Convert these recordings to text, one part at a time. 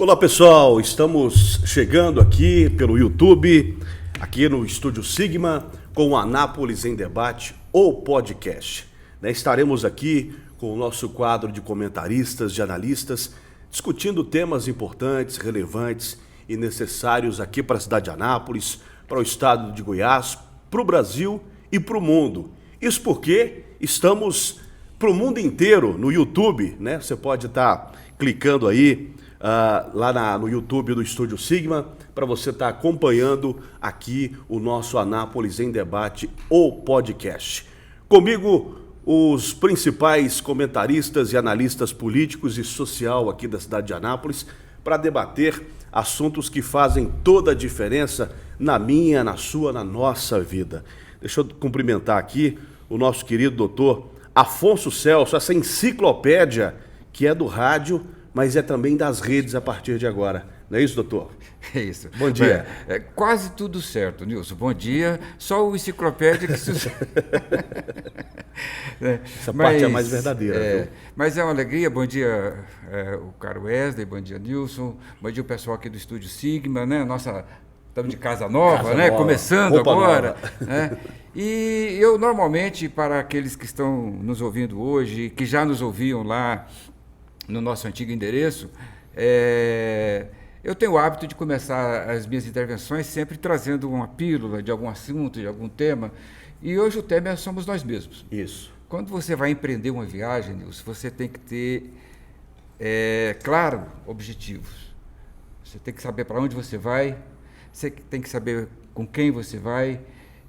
Olá pessoal, estamos chegando aqui pelo YouTube, aqui no Estúdio Sigma, com o Anápolis em Debate, ou podcast. Estaremos aqui com o nosso quadro de comentaristas, de analistas, discutindo temas importantes, relevantes e necessários aqui para a cidade de Anápolis, para o estado de Goiás, para o Brasil e para o mundo. Isso porque estamos para o mundo inteiro no YouTube, né? Você pode estar clicando aí lá no YouTube do Estúdio Sigma para você estar acompanhando aqui o nosso Anápolis em Debate ou podcast. Comigo, os principais comentaristas e analistas políticos e social aqui da cidade de Anápolis para debater assuntos que fazem toda a diferença na minha, na sua, na nossa vida. Deixa eu cumprimentar aqui o nosso querido doutor Afonso Celso, essa enciclopédia que é do rádio, mas é também das redes a partir de agora. Não é isso, doutor? É isso. Bom dia. É quase tudo certo, Nilson. Bom dia. Só o enciclopédia que... Essa parte é a mais verdadeira. Viu? Mas é uma alegria. Bom dia, o caro Wesley. Bom dia, Nilson. Bom dia, o pessoal aqui do Estúdio Sigma, né? Estamos de casa nova, né? Nova. Começando Roupa agora. Nova. Né? E eu, normalmente, para aqueles que estão nos ouvindo hoje, que já nos ouviam lá no nosso antigo endereço, eu tenho o hábito de começar as minhas intervenções sempre trazendo uma pílula de algum assunto, de algum tema, e hoje o tema somos nós mesmos. Isso. Quando você vai empreender uma viagem, Nilson, você tem que ter, claro, objetivos. Você tem que saber para onde você vai, você tem que saber com quem você vai,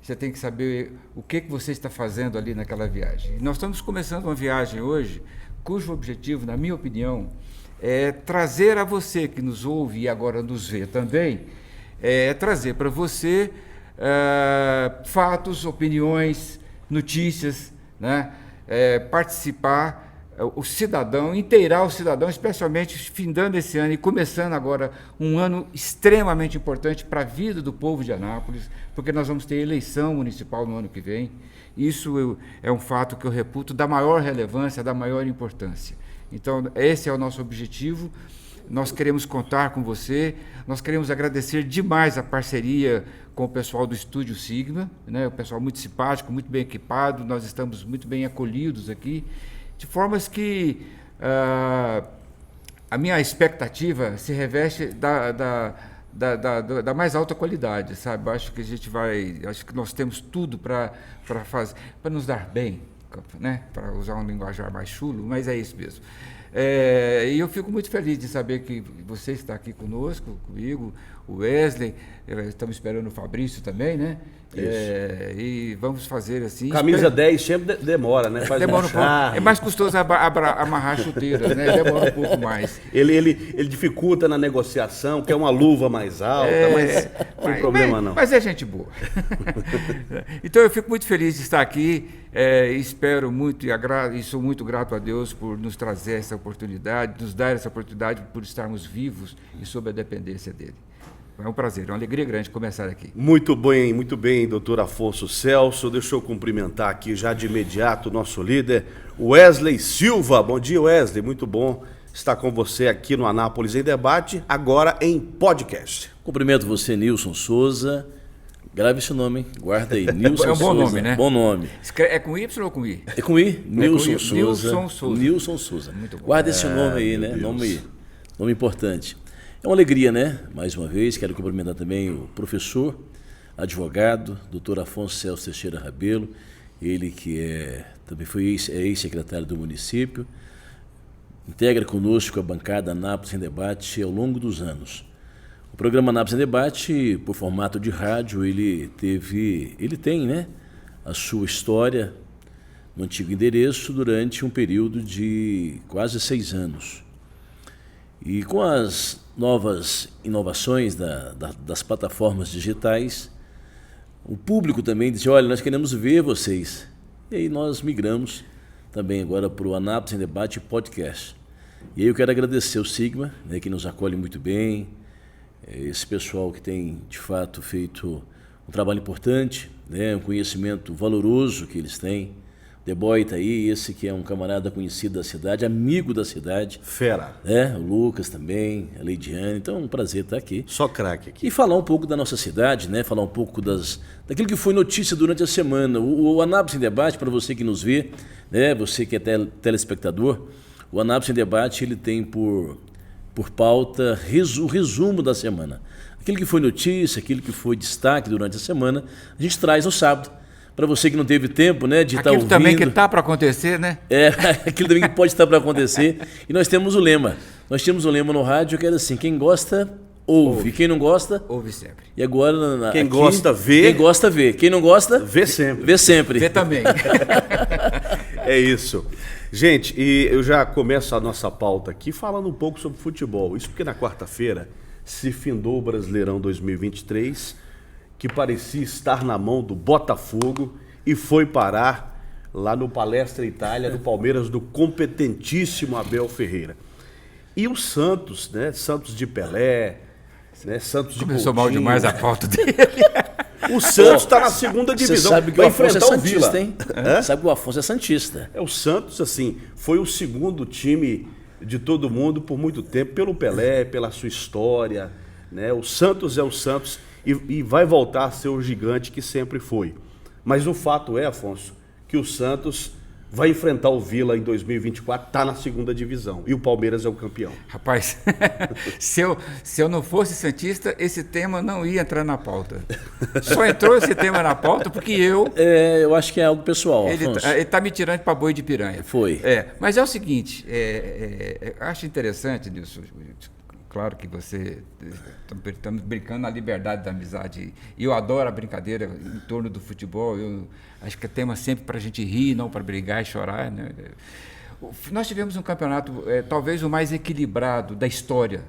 você tem que saber o que você está fazendo ali naquela viagem. E nós estamos começando uma viagem hoje cujo objetivo, na minha opinião, é trazer a você que nos ouve e agora nos vê também, trazer para você fatos, opiniões, notícias, né? Participar, o cidadão, inteirar o cidadão, especialmente findando esse ano e começando agora um ano extremamente importante para a vida do povo de Anápolis, porque nós vamos ter eleição municipal no ano que vem. Isso é um fato que eu reputo da maior relevância, da maior importância. Então, esse é o nosso objetivo. Nós queremos contar com você, nós queremos agradecer demais a parceria com o pessoal do Estúdio Sigma, né? O pessoal muito simpático, muito bem equipado, nós estamos muito bem acolhidos aqui, de formas que a minha expectativa se reveste da mais alta qualidade, sabe? Acho que nós temos tudo para fazer, para nos dar bem, né? Para usar um linguajar mais chulo, mas é isso mesmo. E eu fico muito feliz de saber que você está aqui conosco, comigo, o Wesley, estamos esperando o Fabrício também, né? E vamos fazer assim. Camisa 10 sempre demora, né? Demora um pouco. É mais custoso amarrar chuteiras, né? Demora um pouco mais. Ele dificulta na negociação, quer uma luva mais alta, mas não tem problema não. Mas é gente boa. Então eu fico muito feliz de estar aqui, espero muito e sou muito grato a Deus por nos trazer essa oportunidade, nos dar essa oportunidade por estarmos vivos e sob a dependência dele. É um prazer, é uma alegria grande começar aqui. Muito bem, doutor Afonso Celso. Deixa eu cumprimentar aqui já de imediato o nosso líder, Wesley Silva. Bom dia, Wesley. Muito bom estar com você aqui no Anápolis em Debate, agora em podcast. Cumprimento você, Nilson Souza. Grave esse nome, hein? Guarda aí, Nilson Souza. É um bom nome, né? Bom nome. É com Y ou com I? É com I? Nilson Souza. Nilson Souza. Nilson Souza. Muito bom. Guarda esse nome aí, né? Nome importante. É uma alegria, né? Mais uma vez, quero cumprimentar também o professor, advogado, doutor Afonso Celso Teixeira Rabelo, ele que também foi ex-secretário do município, integra conosco a bancada Anápolis em Debate ao longo dos anos. O programa Anápolis em Debate, por formato de rádio, ele tem, né, a sua história no antigo endereço durante um período de quase 6 anos. E com as novas inovações das plataformas digitais, o público também disse, olha, nós queremos ver vocês. E aí nós migramos também agora para o Anápolis em Debate podcast. E aí eu quero agradecer o Sigma, né, que nos acolhe muito bem, esse pessoal que tem, de fato, feito um trabalho importante, né, um conhecimento valoroso que eles têm The Boy tá aí, esse que é um camarada conhecido da cidade, amigo da cidade. Fera. O Lucas também, a Leidiane, então é um prazer estar aqui. Só craque aqui. E falar um pouco da nossa cidade, né? Falar um pouco daquilo que foi notícia durante a semana. O Anápolis em Debate, para você que nos vê, né? Você que é telespectador, o Anápolis em Debate ele tem por pauta o resumo da semana. Aquilo que foi notícia, aquilo que foi destaque durante a semana, a gente traz no sábado. Para você que não teve tempo, né, de estar ouvindo. Aquilo também que está para acontecer, né? Aquilo também que pode estar para acontecer. E nós temos o lema. Nós tínhamos um lema no rádio que era assim: quem gosta, ouve. Quem não gosta, ouve sempre. E agora quem aqui, gosta, vê. Quem gosta, vê. Quem não gosta, vê sempre. Vê sempre. Vê também. É isso. Gente, e eu já começo a nossa pauta aqui falando um pouco sobre futebol. Isso porque na quarta-feira se findou o Brasileirão 2023, que parecia estar na mão do Botafogo e foi parar lá no Palestra Itália, do Palmeiras, do competentíssimo Abel Ferreira. E o Santos, né? Santos de Pelé, né? Santos de Começou Coutinho. mal demais a pauta dele. O Santos está na segunda divisão. Você sabe que vai o Afonso é enfrentar o santista, Vila. hein? Sabe que o Afonso é santista. O Santos, assim, foi o segundo time de todo mundo por muito tempo, pelo Pelé, pela sua história, né? O Santos é o Santos e vai voltar a ser o gigante que sempre foi. Mas o fato é, Afonso, que o Santos vai enfrentar o Vila em 2024, está na segunda divisão, e o Palmeiras é o campeão. Rapaz, se eu não fosse santista, esse tema não ia entrar na pauta. Só entrou esse tema na pauta porque eu acho que é algo pessoal, Afonso. Ele está me tirando para boi de piranha. Foi. Mas é o seguinte, acho interessante, Nilson, claro que estamos brincando na liberdade da amizade, e eu adoro a brincadeira em torno do futebol. Eu acho que é tema sempre para a gente rir, não para brigar e chorar, né? Nós tivemos um campeonato talvez o mais equilibrado da história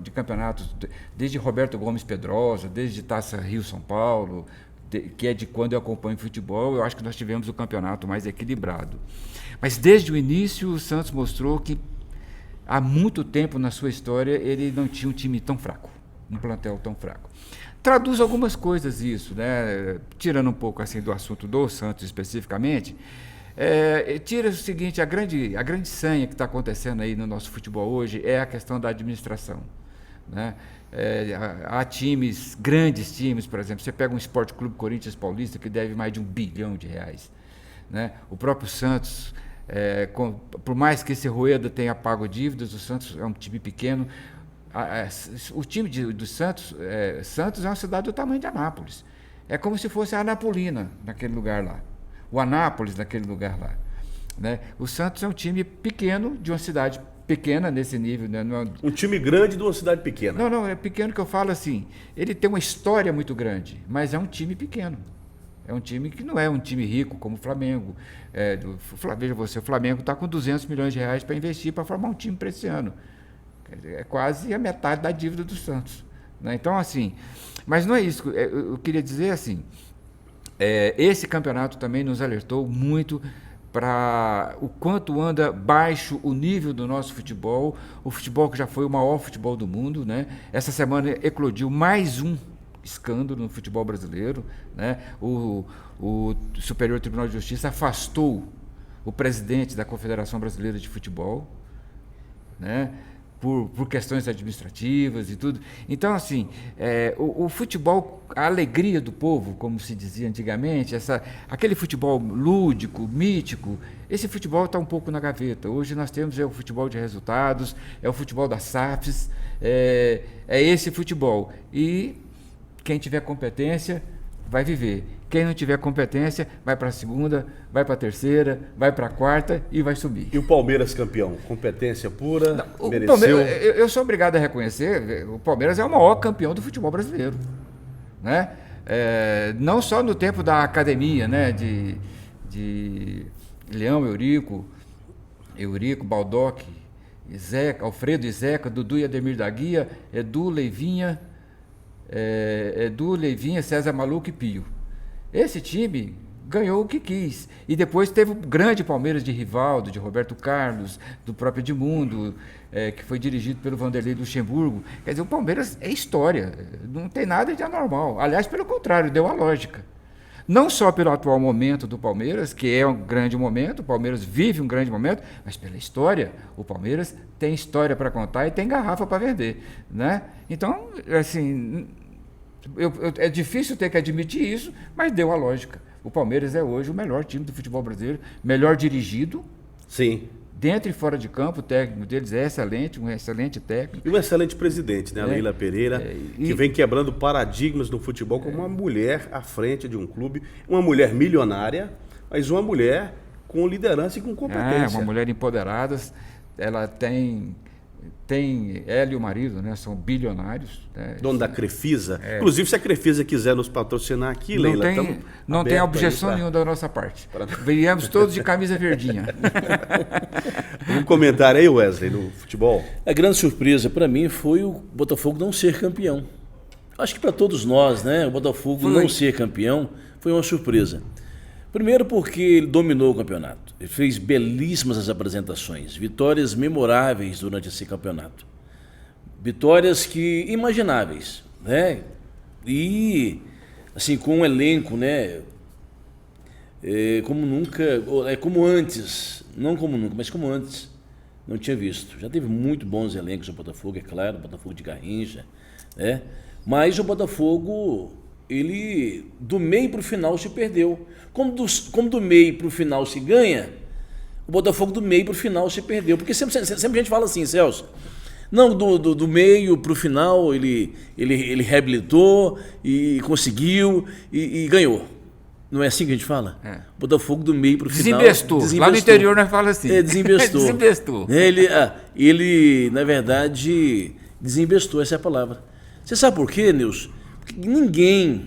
de campeonatos, desde Roberto Gomes Pedrosa, desde Taça Rio-São Paulo, que é de quando eu acompanho futebol. Eu acho que nós tivemos o campeonato mais equilibrado, mas desde o início o Santos mostrou que há muito tempo na sua história ele não tinha um time tão fraco, um plantel tão fraco. Traduz algumas coisas isso, né? Tirando um pouco assim do assunto do Santos especificamente, tira o seguinte: a grande sanha que está acontecendo aí no nosso futebol hoje é a questão da administração, né? Há times, grandes times, por exemplo, você pega um Esporte Clube Corinthians Paulista que deve mais de R$1 bilhão, né? O próprio Santos, por mais que esse Rueda tenha pago dívidas, o Santos é um time pequeno. O time do Santos, Santos é uma cidade do tamanho de Anápolis. É como se fosse a Anapolina naquele lugar lá, o Anápolis naquele lugar lá, né? O Santos é um time pequeno de uma cidade pequena nesse nível, né? Não, um time grande de uma cidade pequena. Não, é pequeno que eu falo assim. Ele tem uma história muito grande, mas é um time pequeno. É um time que não é um time rico como o Flamengo. Veja você, o Flamengo está com R$200 milhões para investir para formar um time para esse ano. É quase a metade da dívida do Santos, né? Então, assim, mas não é isso. Eu queria dizer assim, esse campeonato também nos alertou muito para o quanto anda baixo o nível do nosso futebol, o futebol que já foi o maior futebol do mundo, né? Essa semana eclodiu mais um escândalo no futebol brasileiro, né? O Superior Tribunal de Justiça afastou o presidente da Confederação Brasileira de Futebol, né? Por questões administrativas e tudo. Então, assim, o futebol, a alegria do povo, como se dizia antigamente, aquele futebol lúdico, mítico, esse futebol está um pouco na gaveta. Hoje nós temos o futebol de resultados, é o futebol das SAFs, é esse futebol. E quem tiver competência vai viver. Quem não tiver competência vai para a segunda, vai para a terceira, vai para a quarta e vai subir. E o Palmeiras campeão? Competência pura, mereceu? Eu sou obrigado a reconhecer, o Palmeiras é o maior campeão do futebol brasileiro, né? Não só no tempo da academia, né? De Leão, Eurico, Baldock, Zeca, Alfredo e Zeca, Dudu e Ademir da Guia, Edu, Leivinha, César Maluco e Pio. Esse time ganhou o que quis. E depois teve o grande Palmeiras de Rivaldo, de Roberto Carlos, do próprio Edmundo, que foi dirigido pelo Vanderlei Luxemburgo. Quer dizer, o Palmeiras é história, não tem nada de anormal. Aliás, pelo contrário, deu a lógica. Não só pelo atual momento do Palmeiras, que é um grande momento, o Palmeiras vive um grande momento, mas pela história. O Palmeiras tem história para contar e tem garrafa para vender, né? Então, assim, é difícil ter que admitir isso, mas deu a lógica. O Palmeiras é hoje o melhor time do futebol brasileiro, melhor dirigido. Sim. Dentro e fora de campo, o técnico deles é excelente, um excelente técnico. E um excelente presidente, né? A Leila Pereira, que vem quebrando paradigmas no futebol como uma mulher à frente de um clube, uma mulher milionária, mas uma mulher com liderança e com competência. Uma mulher empoderada, ela ela e o marido, né, são bilionários. Né, dono da Crefisa. Inclusive, se a Crefisa quiser nos patrocinar aqui, Leila, não tem objeção nenhuma da nossa parte. Viemos todos de camisa verdinha. Um comentário aí, Wesley, no futebol. A grande surpresa para mim foi o Botafogo não ser campeão. Acho que para todos nós, né, o Botafogo não ser campeão foi uma surpresa. Primeiro porque ele dominou o campeonato. Ele fez belíssimas as apresentações, vitórias memoráveis durante esse campeonato. Vitórias que imagináveis, né? E assim, com um elenco, né, como nunca, como antes, não como nunca, mas como antes não tinha visto. Já teve muito bons elencos no Botafogo, é claro, o Botafogo de Garrincha, né? Mas o Botafogo, ele do meio para o final se perdeu. Como do meio para o final se ganha, o Botafogo do meio para o final se perdeu. Porque sempre a gente fala assim, Celso, não, do meio para o final ele reabilitou e conseguiu e ganhou. Não é assim que a gente fala? O Botafogo do meio para o final... Desinvestou. Lá no interior nós falamos assim. Desinvestou. Desinvestou. Ele, na verdade, desinvestou, essa é a palavra. Você sabe por quê, Nilson? Porque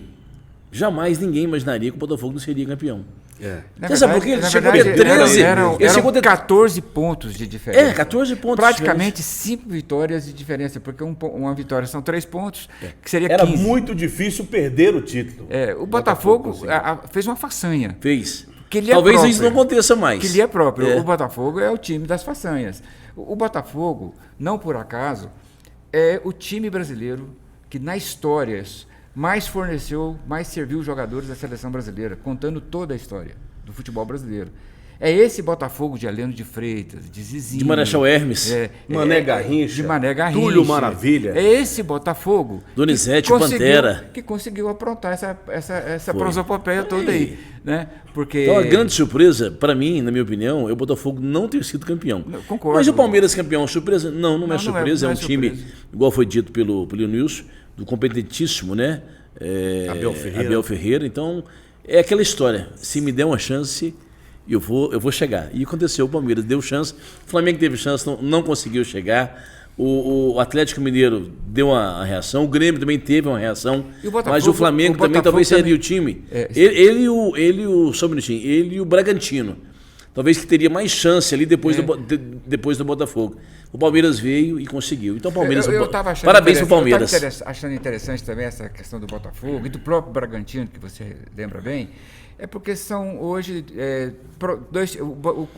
jamais ninguém imaginaria que o Botafogo não seria campeão. Você sabe por quê? Ele chegou a ter 13. Eram 14 pontos de diferença. 14 pontos. Praticamente 5 vitórias de diferença, porque uma vitória são 3 pontos, que seria 15. Era muito difícil perder o título. O Botafogo fez uma façanha. Fez. Talvez isso não aconteça mais. Que lhe é próprio. O Botafogo é o time das façanhas. O Botafogo, não por acaso, é o time brasileiro que na história mais forneceu, mais serviu jogadores da seleção brasileira, contando toda a história do futebol brasileiro. É esse Botafogo de Heleno de Freitas, de Zizinho, de Marechal Hermes, Mané Garrincha, de Mané Garrincha, Túlio Maravilha. É esse Botafogo Donizete, Pantera, que conseguiu aprontar essa prosopopeia toda aí, né? Porque então a grande surpresa para mim, na minha opinião, é o Botafogo não ter sido campeão. Concordo. Mas o Palmeiras campeão, surpresa? Não é surpresa, é um time, igual foi dito pelo Nilson, do competentíssimo, né? Abel Ferreira. Então, é aquela história. Se me der uma chance, eu vou chegar. E aconteceu, o Palmeiras deu chance, o Flamengo teve chance, não conseguiu chegar. O Atlético Mineiro deu uma reação, o Grêmio também teve uma reação, mas o Flamengo também talvez seria o time. Ele e o Bragantino. Talvez que teria mais chance ali depois do Botafogo. O Palmeiras veio e conseguiu. Então, Palmeiras. Parabéns para o Palmeiras. Eu estava achando interessante também essa questão do Botafogo e do próprio Bragantino, que você lembra bem. É porque são hoje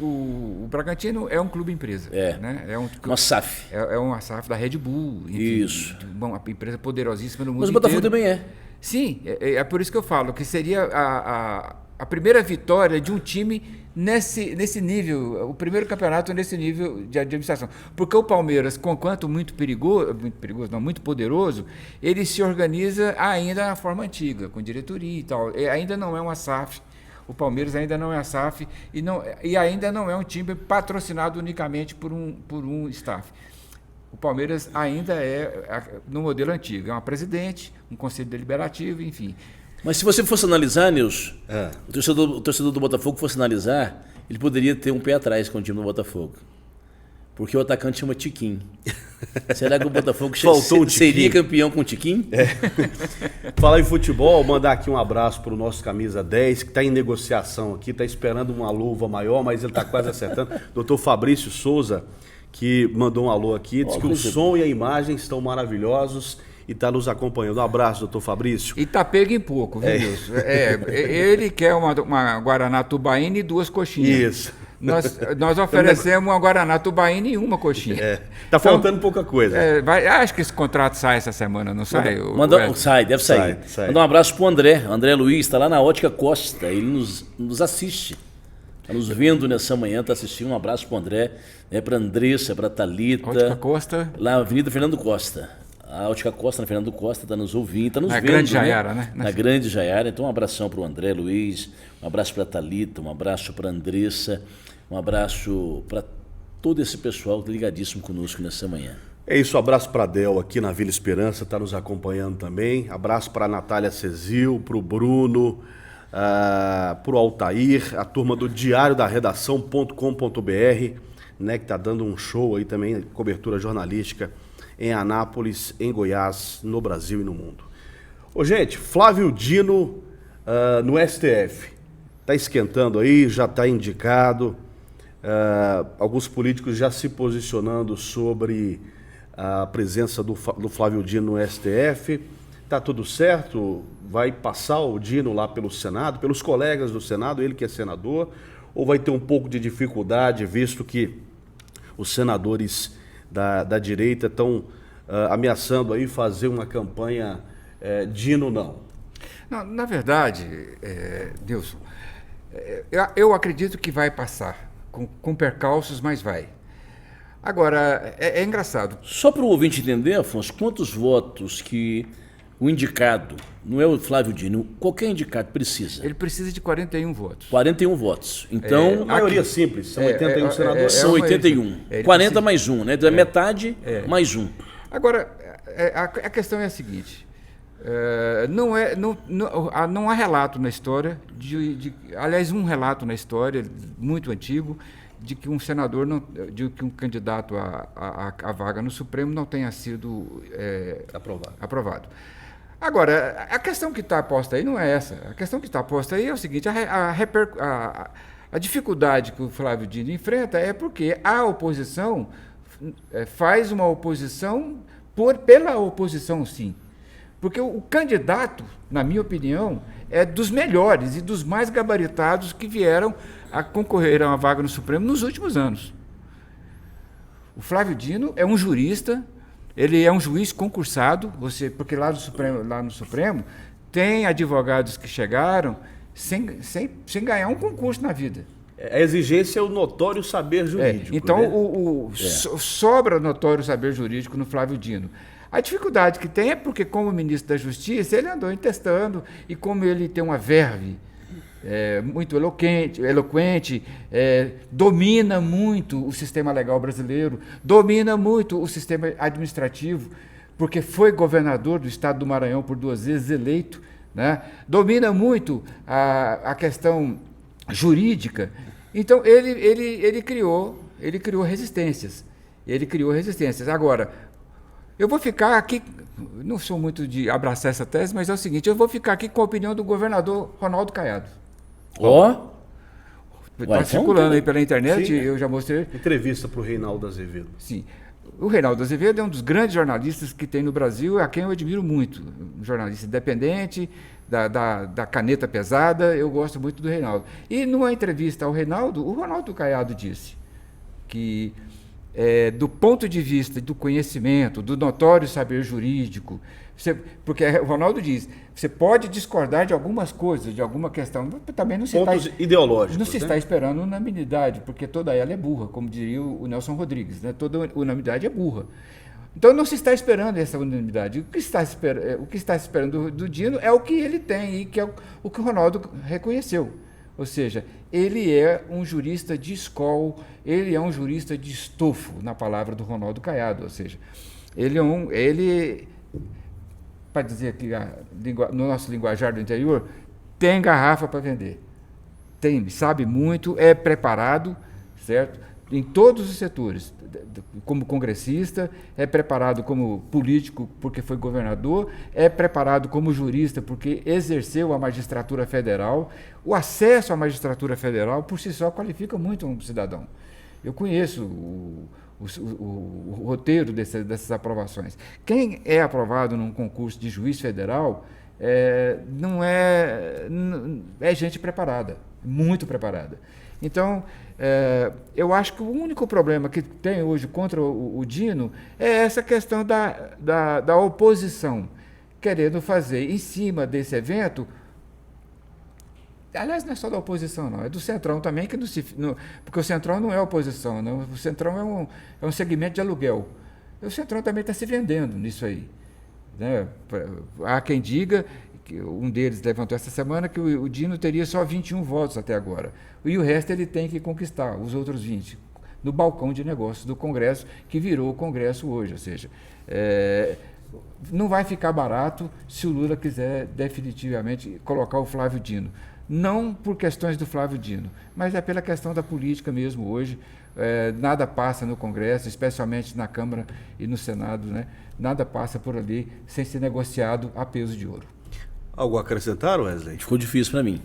o Bragantino é um clube empresa. Né? Uma SAF. É uma SAF da Red Bull. Enfim, isso. Uma empresa poderosíssima no mundo inteiro. Mas o Botafogo também é. Sim, é por isso que eu falo que seria a primeira vitória de um time nesse nível, o primeiro campeonato nesse nível de administração. Porque o Palmeiras, conquanto muito poderoso, ele se organiza ainda na forma antiga, com diretoria e tal. Ainda não é uma SAF. O Palmeiras ainda não é a SAF e ainda não é um time patrocinado unicamente por um staff. O Palmeiras ainda é no modelo antigo, é uma presidente, um conselho deliberativo, enfim. Mas se você fosse analisar, Nilson, o torcedor do Botafogo fosse analisar, ele poderia ter um pé atrás com o time do Botafogo. Porque o atacante chama Tiquinho. Será que o Botafogo seria campeão com o Tiquinho? Falar em futebol, mandar aqui um abraço para o nosso camisa 10, que está em negociação aqui, está esperando uma luva maior, mas ele está quase acertando. Dr. Fabrício Souza, que mandou um alô aqui, diz que o som e a imagem estão maravilhosos e está nos acompanhando. Um abraço, doutor Fabrício. E tá pego em pouco, viu, Wilson? Ele quer uma Guaraná Tubaína e 2 coxinhas. Isso. Nós oferecemos uma Guaraná Tubaína e uma coxinha. Tá faltando pouca coisa. Acho que esse contrato sai essa semana, não sai? Deve sair. Sai. Mandar um abraço pro André. André Luiz está lá na Ótica Costa. Ele nos assiste. Está nos vendo nessa manhã, está assistindo. Um abraço pro André, para Andressa, para Thalita. Ótica Costa. Lá na Avenida Fernando Costa. A Ótica Costa, na Fernando Costa, está nos ouvindo, está nos vendo. Na Grande Jaiara, né? Na Grande Jaiara. Então, um abração para o André Luiz, um abraço para a Thalita, um abraço para a Andressa, um abraço para todo esse pessoal ligadíssimo conosco nessa manhã. É isso, abraço para a Del aqui na Vila Esperança, está nos acompanhando também. Abraço para a Natália Cezil, para o Bruno, para o Altair, a turma do Diário da Redação.com.br, né, que está dando um show aí também, cobertura jornalística em Anápolis, em Goiás, no Brasil e no mundo. Ô, gente, Flávio Dino no STF. Está esquentando aí, já está indicado. Alguns políticos já se posicionando sobre a presença do Flávio Dino no STF. Está tudo certo? Vai passar o Dino lá pelo Senado, pelos colegas do Senado, ele que é senador, ou vai ter um pouco de dificuldade, visto que os senadores da direita estão ameaçando aí fazer uma campanha Dino não? Não, na verdade, Nilson, eu acredito que vai passar, com percalços, mas vai. Agora, é engraçado. Só para o ouvinte entender, Afonso, quantos votos que o indicado, não é o Flávio Dino, qualquer indicado precisa? Ele precisa de 41 votos. 41 votos. Então, a maioria simples, são 81 senadores. São 81. 40 mais um, né? Da metade mais um. Agora, a questão é a seguinte. Não há relato na história, aliás, um relato na história muito antigo, de que um senador, de que um candidato à vaga no Supremo não tenha sido aprovado. Agora, a questão que está posta aí não é essa. A questão que está posta aí é o seguinte: a dificuldade que o Flávio Dino enfrenta é porque a oposição faz uma oposição pela oposição, sim. Porque o candidato, na minha opinião, é dos melhores e dos mais gabaritados que vieram a concorrer a uma vaga no Supremo nos últimos anos. O Flávio Dino é um jurista, ele é um juiz concursado, porque lá no Supremo tem advogados que chegaram sem ganhar um concurso na vida. A exigência é o notório saber jurídico. Então, né? sobra notório saber jurídico no Flávio Dino. A dificuldade que tem é porque, como ministro da Justiça, ele andou testando, e como ele tem uma verve muito eloquente, domina muito o sistema legal brasileiro, domina muito o sistema administrativo, porque foi governador do estado do Maranhão por 2 vezes eleito, né? Domina muito a questão jurídica. Então, ele criou resistências. Agora, eu vou ficar aqui, não sou muito de abraçar essa tese, mas é o seguinte: eu vou ficar aqui com a opinião do governador Ronaldo Caiado. Está circulando aí pela internet, sim, eu já mostrei. Entrevista para o Reinaldo Azevedo. Sim. O Reinaldo Azevedo é um dos grandes jornalistas que tem no Brasil, a quem eu admiro muito. Um jornalista independente, da caneta pesada, eu gosto muito do Reinaldo. E numa entrevista ao Reinaldo, o Ronaldo Caiado disse que, do ponto de vista do conhecimento, do notório saber jurídico, porque o Ronaldo diz, você pode discordar de algumas coisas, de alguma questão, também não se ideológicos, não se está esperando unanimidade, porque toda ela é burra, como diria o Nelson Rodrigues, né? Toda unanimidade é burra. Então não se está esperando essa unanimidade. O que está esperando do Dino é o que ele tem e que é o que o Ronaldo reconheceu. Ou seja, ele é um jurista de escola, ele é um jurista de estofo, na palavra do Ronaldo Caiado. Ou seja, para dizer aqui no nosso linguajar do interior, tem garrafa para vender. Sabe muito, é preparado, certo? Em todos os setores. Como congressista, é preparado como político porque foi governador, é preparado como jurista porque exerceu a magistratura federal. O acesso à magistratura federal, por si só, qualifica muito um cidadão. Eu conheço o roteiro dessas aprovações. Quem é aprovado num concurso de juiz federal é gente preparada, muito preparada. Então, eu acho que o único problema que tem hoje contra o Dino é essa questão da oposição, querendo fazer em cima desse evento. Aliás, não é só da oposição, não, é do Centrão também, porque o Centrão não é oposição, não. O Centrão é um segmento de aluguel. O Centrão também está se vendendo nisso aí. Né? Há quem diga, que um deles levantou essa semana, que o Dino teria só 21 votos até agora. E o resto ele tem que conquistar, os outros 20, no balcão de negócios do Congresso, que virou o Congresso hoje. Ou seja, não vai ficar barato se o Lula quiser definitivamente colocar o Flávio Dino. Não por questões do Flávio Dino, mas é pela questão da política mesmo hoje. Nada passa no Congresso, especialmente na Câmara e no Senado, né? Nada passa por ali sem ser negociado a peso de ouro. Algo a acrescentar, Wesley? Ficou difícil para mim.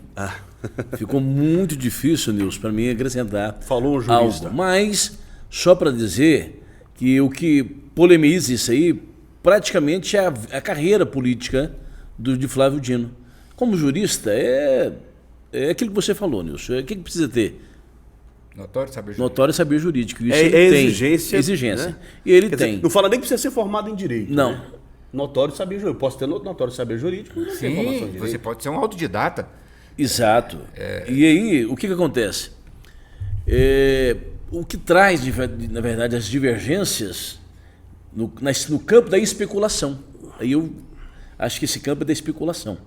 Ficou muito difícil, Nilson, para mim acrescentar. Falou um jurista. Algo. Mas, só para dizer que o que polemiza isso aí, praticamente é a carreira política de Flávio Dino. Como jurista, é aquilo que você falou, Nilson. O que precisa ter? Notório saber jurídico. Notório saber jurídico. Isso exigência. Exigência. Né? E ele Quer tem. dizer, não fala nem que precisa ser formado em direito. Não. Né? Notório saber jurídico. Posso ter notório saber jurídico, mas não tem formação em Sim, direito. você pode ser um autodidata. Exato. E aí, o que acontece? O que traz, na verdade, as divergências no campo da especulação. Aí eu acho que esse campo é da especulação,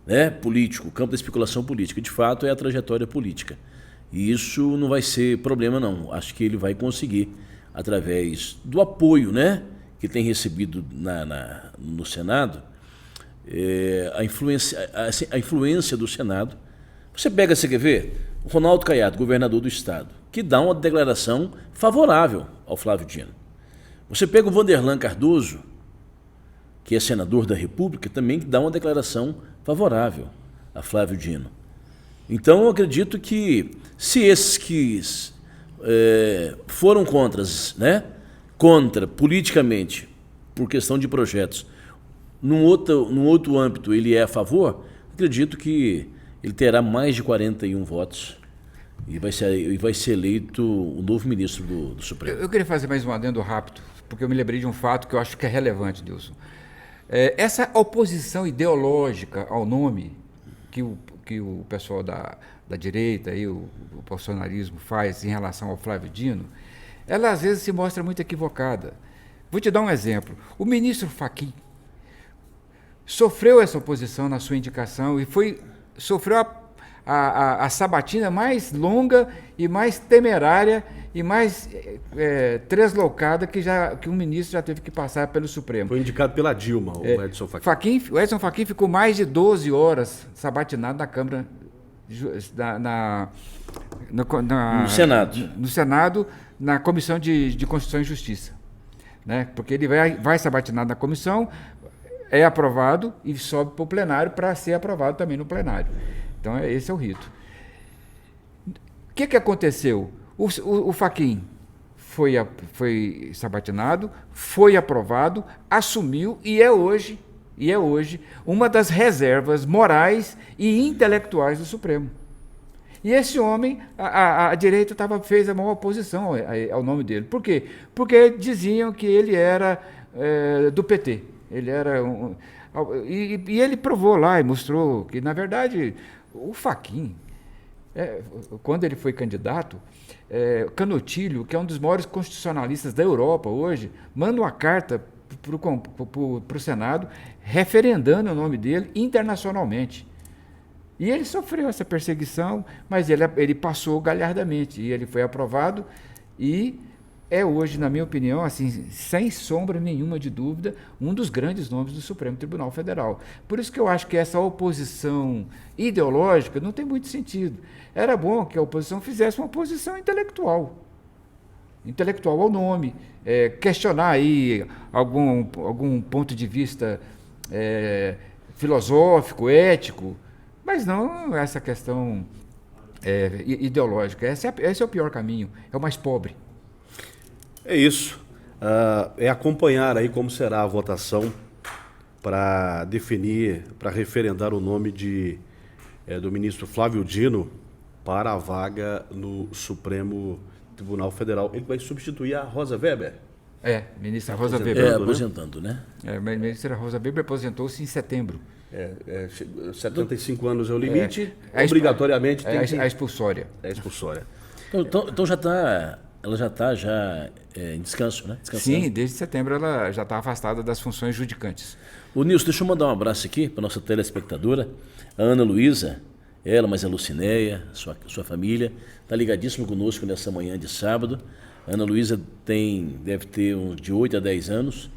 né? Político, o campo da especulação política. De fato, é a trajetória política. E isso não vai ser problema, não. Acho que ele vai conseguir, através do apoio, né, que tem recebido no Senado, a influência do Senado. Você quer ver? O Ronaldo Caiado, governador do Estado, que dá uma declaração favorável ao Flávio Dino. Você pega o Vanderlan Cardoso, que é senador da República, também que dá uma declaração favorável a Flávio Dino. Então, eu acredito que se esses que foram contra politicamente, por questão de projetos, num outro âmbito ele é a favor, acredito que ele terá mais de 41 votos e vai ser eleito o novo ministro do Supremo. Eu queria fazer mais um adendo rápido, porque eu me lembrei de um fato que eu acho que é relevante, Dilson. Essa oposição ideológica ao nome que o pessoal da direita, e o bolsonarismo faz em relação ao Flávio Dino, ela às vezes se mostra muito equivocada. Vou te dar um exemplo. O ministro Fachin sofreu essa oposição na sua indicação e sofreu a sabatina mais longa e mais temerária e mais translocada que um ministro já teve que passar pelo Supremo. Foi indicado pela Dilma, o Edson Fachin. O Edson Fachin ficou mais de 12 horas sabatinado na Câmara, no Senado. No Senado, na Comissão de Constituição e Justiça. Né? Porque ele vai sabatinado na comissão, é aprovado e sobe para o plenário para ser aprovado também no plenário. Então, esse é o rito. O que aconteceu? O Fachin foi sabatinado, foi aprovado, assumiu e é hoje uma das reservas morais e intelectuais do Supremo. E esse homem, a direita fez a maior oposição ao nome dele. Por quê? Porque diziam que ele era do PT. Ele era e ele provou lá e mostrou que, na verdade, o Fachin, quando ele foi candidato, Canutilho, que é um dos maiores constitucionalistas da Europa hoje, manda uma carta para o Senado referendando o nome dele internacionalmente. E ele sofreu essa perseguição, mas ele passou galhardamente e ele foi aprovado e é hoje, na minha opinião, assim, sem sombra nenhuma de dúvida, um dos grandes nomes do Supremo Tribunal Federal. Por isso que eu acho que essa oposição ideológica não tem muito sentido. Era bom que a oposição fizesse uma oposição intelectual ao nome, questionar aí algum ponto de vista filosófico, ético, mas não essa questão ideológica. Esse é o pior caminho, é o mais pobre. É isso. É acompanhar aí como será a votação para definir, para referendar o nome do ministro Flávio Dino para a vaga no Supremo Tribunal Federal. Ele vai substituir a Rosa Weber. Ministra Rosa Aposentando, Weber. Aposentando, né? A ministra Rosa Weber aposentou-se em setembro. 75 anos é o limite, É obrigatoriamente tem a expulsória. É expulsória. Então ela já está em descanso, né? Descansando. Sim, desde setembro ela já está afastada das funções judicantes. O Nilson, deixa eu mandar um abraço aqui para nossa telespectadora, a Ana Luísa, mas a Lucinéia, sua família, está ligadíssimo conosco nessa manhã de sábado. A Ana Luísa deve ter uns de 8 a 10 anos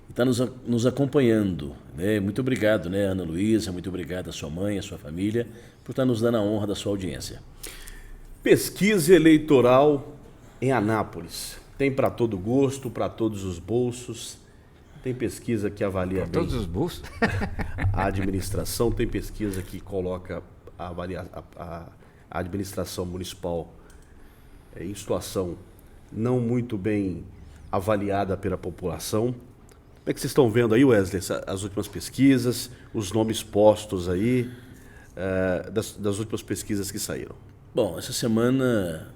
e está nos acompanhando. Né? Muito obrigado, né, Ana Luísa, muito obrigado à sua mãe, à sua família, por estar nos dando a honra da sua audiência. Pesquisa eleitoral em Anápolis. Tem para todo gosto, para todos os bolsos. Tem pesquisa que avalia bem Todos os bolsos. a administração, tem pesquisa que coloca a administração municipal em situação não muito bem avaliada pela população. Como é que vocês estão vendo aí, Wesley, as últimas pesquisas, os nomes postos aí, das últimas pesquisas que saíram? Bom, essa semana,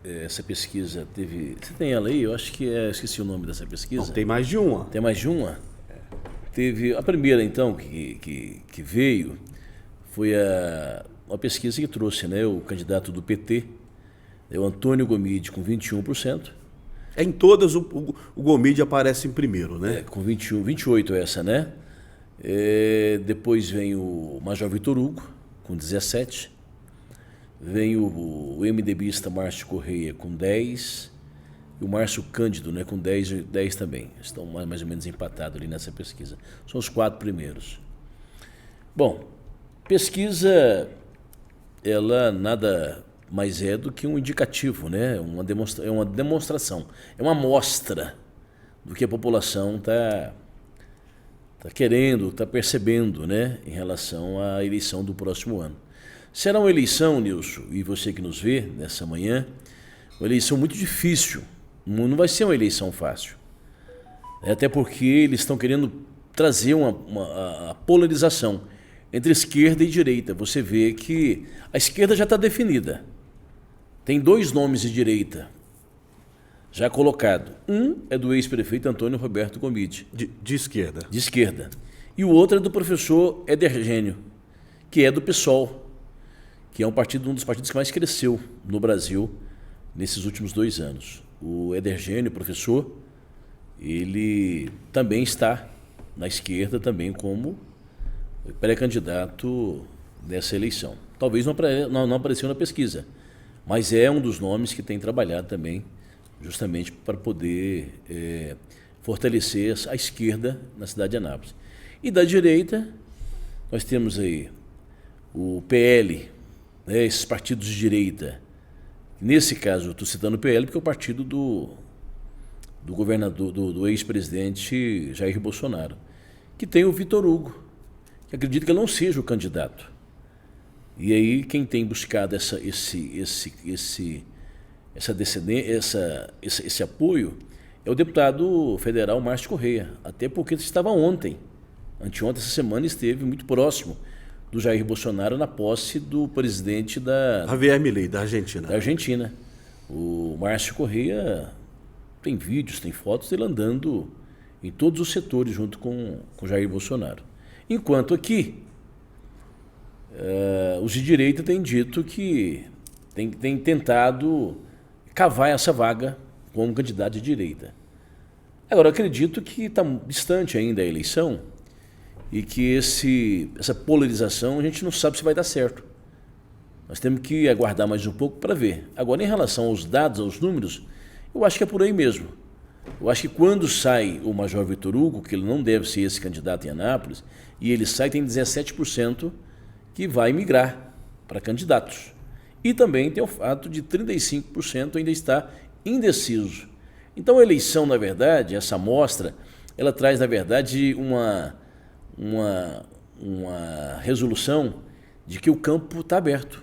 essa pesquisa teve... Você tem ela aí? Eu acho que esqueci o nome dessa pesquisa. Não, tem mais de uma. Tem mais de uma? Teve a primeira, então, que veio, foi uma pesquisa que trouxe, né, o candidato do PT, o Antônio Gomide, com 21%. Em todas o Gomide aparece em primeiro, né? Com 28 essa, né? Depois vem o Major Vitor Hugo, com 17%. Vem o MDBista Márcio Correia, com 10%. E o Márcio Cândido, né, com 10 também. Estão mais ou menos empatados ali nessa pesquisa. São os 4 primeiros. Bom, pesquisa, ela nada mais é do que um indicativo, né? É uma demonstração, é uma amostra do que a população está querendo, está percebendo, né, em relação à eleição do próximo ano. Será uma eleição, Nilson, e você que nos vê nessa manhã, uma eleição muito difícil. Não vai ser uma eleição fácil. Até porque eles estão querendo trazer a polarização entre esquerda e direita. Você vê que a esquerda já está definida. Tem 2 nomes de direita já colocados. Um é do ex-prefeito Antônio Roberto Gomide. De esquerda. De esquerda. E o outro é do professor Edergênio, que é do PSOL, que é um dos partidos que mais cresceu no Brasil nesses últimos 2 anos. O Edergênio, professor, ele também está na esquerda também como pré-candidato dessa eleição. Talvez não apareceu na pesquisa, mas é um dos nomes que tem trabalhado também justamente para poder fortalecer a esquerda na cidade de Anápolis. E da direita, nós temos aí o PL, né, esses partidos de direita. Nesse caso, eu estou citando o PL porque é o partido do governador, do ex-presidente Jair Bolsonaro, que tem o Vitor Hugo, que acredito que ele não seja o candidato. E aí quem tem buscado esse apoio é o deputado federal Márcio Correia, até porque estava anteontem, essa semana, esteve muito próximo do Jair Bolsonaro na posse do presidente Javier Milei, da Argentina. Da Argentina. O Márcio Correia tem vídeos, tem fotos dele andando em todos os setores junto com Jair Bolsonaro. Enquanto aqui, os de direita têm dito que têm tentado cavar essa vaga como candidato de direita. Agora, eu acredito que está distante ainda a eleição e que essa polarização a gente não sabe se vai dar certo. Nós temos que aguardar mais um pouco para ver. Agora, em relação aos dados, aos números, eu acho que é por aí mesmo. Eu acho que quando sai o Major Vitor Hugo, que ele não deve ser esse candidato em Anápolis, e ele sai, tem 17% que vai migrar para candidatos. E também tem o fato de 35% ainda está indeciso. Então a eleição, na verdade, essa amostra, ela traz, na verdade, uma resolução de que o campo está aberto,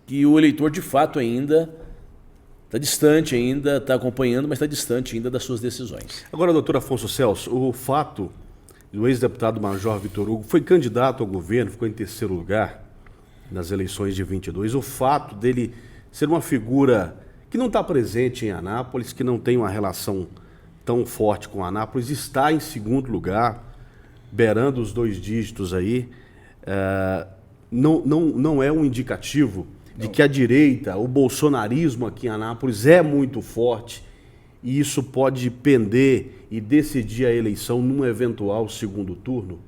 que o eleitor, de fato, ainda está distante, ainda está acompanhando, mas está distante ainda das suas decisões. Agora, doutor Afonso Celso, o fato do ex-deputado Major Vitor Hugo, foi candidato ao governo, ficou em terceiro lugar nas eleições de 22. O fato dele ser uma figura que não está presente em Anápolis, que não tem uma relação tão forte com Anápolis, está em segundo lugar, beirando os 2 dígitos aí, não é um indicativo de que a direita, o bolsonarismo aqui em Anápolis é muito forte e isso pode pender e decidir a eleição num eventual segundo turno?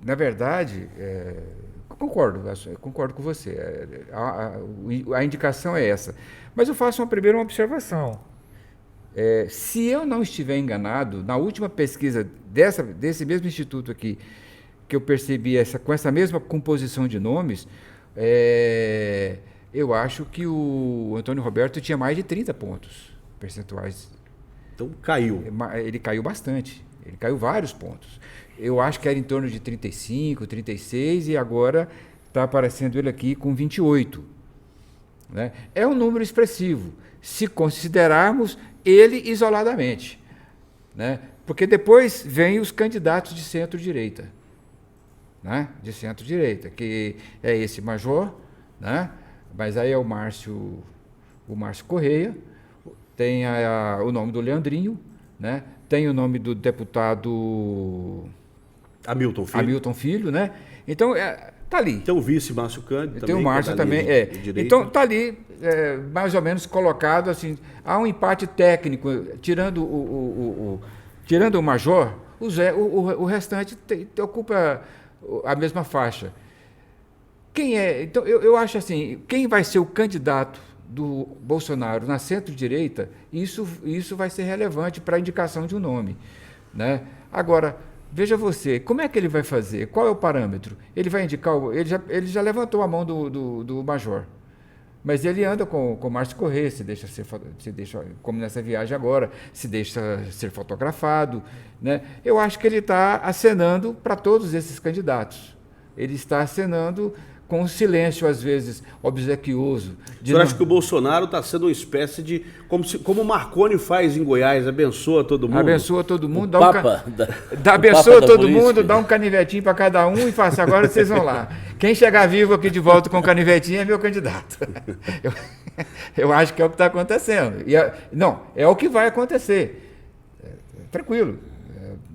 Na verdade, concordo com você. A indicação é essa. Mas eu faço uma observação. Se eu não estiver enganado, na última pesquisa desse mesmo instituto aqui, que eu percebi com essa mesma composição de nomes, eu acho que o Antônio Roberto tinha mais de 30 pontos percentuais. Então caiu. Ele caiu bastante, ele caiu vários pontos. Eu acho que era em torno de 35, 36 e agora está aparecendo ele aqui com 28. Né? É um número expressivo, se considerarmos ele isoladamente. Né? Porque depois vem os candidatos de centro-direita. Né? De centro-direita, que é esse Major, né? Mas aí é o Márcio Correia, tem o nome do Leandrinho, né? Tem o nome do deputado Hamilton Filho, né? Então, tá ali. Tem o vice Márcio Cândido também. Tem o Márcio também, Então, tá ali, mais ou menos colocado assim. Há um empate técnico, tirando o Major, o restante ocupa a mesma faixa. Quem é? Então, eu acho assim, quem vai ser o candidato do Bolsonaro na centro-direita, isso vai ser relevante para a indicação de um nome. Né? Agora, veja você, como é que ele vai fazer? Qual é o parâmetro? Ele vai indicar, ele já levantou a mão do Major, mas ele anda com o Márcio Correia, se deixa, como nessa viagem agora, se deixa ser fotografado. Né? Eu acho que ele está acenando para todos esses candidatos. Ele está acenando com um silêncio, às vezes, obsequioso. O senhor acha que o Bolsonaro está sendo uma espécie de... Como o Marconi faz em Goiás, abençoa todo mundo? Abençoa todo mundo. Abençoa todo mundo, dá um canivetinho para cada um e fala assim, agora vocês vão lá. Quem chegar vivo aqui de volta com canivetinho é meu candidato. Eu acho que é o que está acontecendo. É o que vai acontecer. Tranquilo.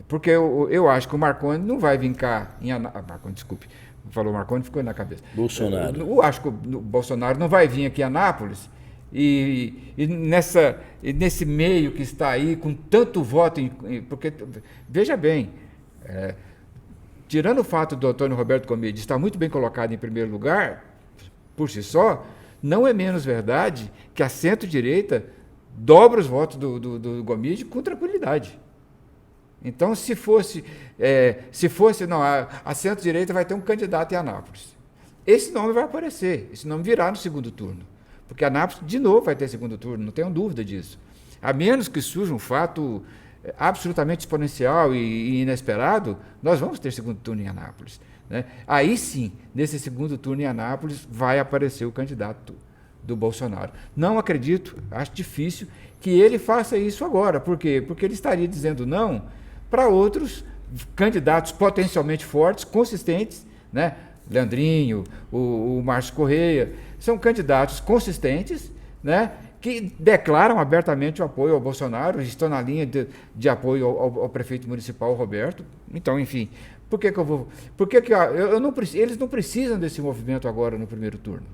Porque eu acho que o Marconi não vai vincar em Anápolis. Marconi, desculpe. Falou Marconi, ficou na cabeça. Bolsonaro. Eu acho que o Bolsonaro não vai vir aqui em Anápolis e nesse meio que está aí, com tanto voto, porque, veja bem, tirando o fato do Antônio Roberto Gomide estar muito bem colocado em primeiro lugar, por si só, não é menos verdade que a centro-direita dobra os votos do Gomide com tranquilidade. Então, se fosse não, a centro-direita vai ter um candidato em Anápolis. Esse nome vai aparecer, esse nome virá no segundo turno. Porque Anápolis, de novo, vai ter segundo turno, não tenho dúvida disso. A menos que surja um fato absolutamente exponencial e inesperado, nós vamos ter segundo turno em Anápolis. Né? Aí sim, nesse segundo turno em Anápolis, vai aparecer o candidato do Bolsonaro. Não acredito, acho difícil que ele faça isso agora. Por quê? Porque ele estaria dizendo não para outros candidatos potencialmente fortes, consistentes, né? Leandrinho, o Márcio Correia, são candidatos consistentes, né? Que declaram abertamente o apoio ao Bolsonaro, estão na linha de apoio ao prefeito municipal Roberto. Então, enfim, por que eu vou... eles não precisam desse movimento agora no primeiro turno.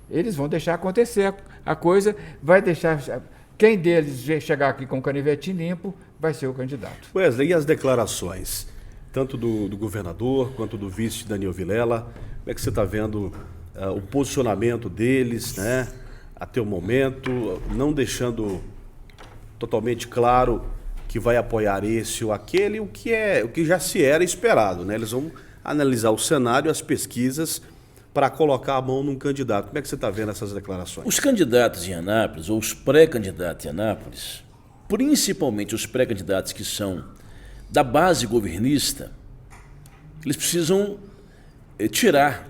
Eles vão deixar acontecer a coisa, vai deixar... Quem deles chegar aqui com o canivetinho limpo vai ser o candidato. Wesley, e as declarações, tanto do governador quanto do vice Daniel Vilela, como é que você está vendo o posicionamento deles, né, até o momento, não deixando totalmente claro que vai apoiar esse ou aquele, o que já se era esperado, né? Eles vão analisar o cenário, as pesquisas, para colocar a mão num candidato. Como é que você está vendo essas declarações? Os candidatos em Anápolis, ou os pré-candidatos em Anápolis, principalmente os pré-candidatos que são da base governista, eles precisam tirar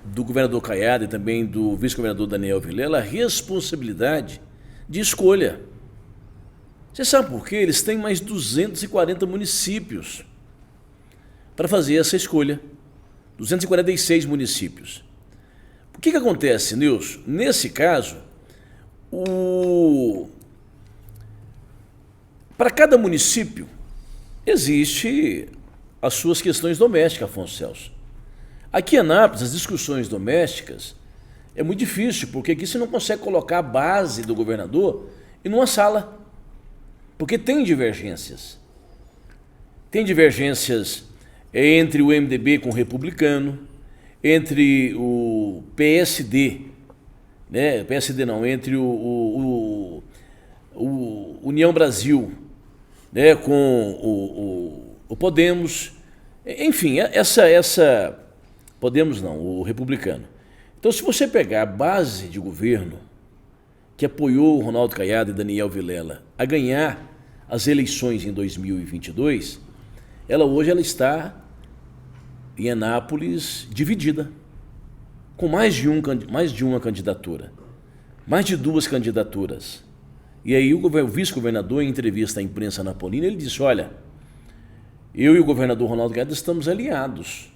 do governador Caiado e também do vice-governador Daniel Vilela a responsabilidade de escolha. Você sabe por quê? Eles têm mais 240 municípios para fazer essa escolha. 246 municípios. O que acontece, Nilson? Nesse caso, para cada município existe as suas questões domésticas, Afonso Celso. Aqui em Anápolis, as discussões domésticas é muito difícil, porque aqui você não consegue colocar a base do governador em uma sala, porque tem divergências. Tem divergências entre o MDB com o republicano, entre o PSD, né? PSD não, entre o União Brasil, né? Com o Podemos, enfim, Podemos não, o republicano. Então, se você pegar a base de governo que apoiou o Ronaldo Caiado e Daniel Vilela a ganhar as eleições em 2022, hoje ela está em Anápolis dividida, com mais de uma candidatura, mais de duas candidaturas. E aí o vice-governador, em entrevista à imprensa anapolina, ele disse: olha, eu e o governador Ronaldo Caiado estamos aliados.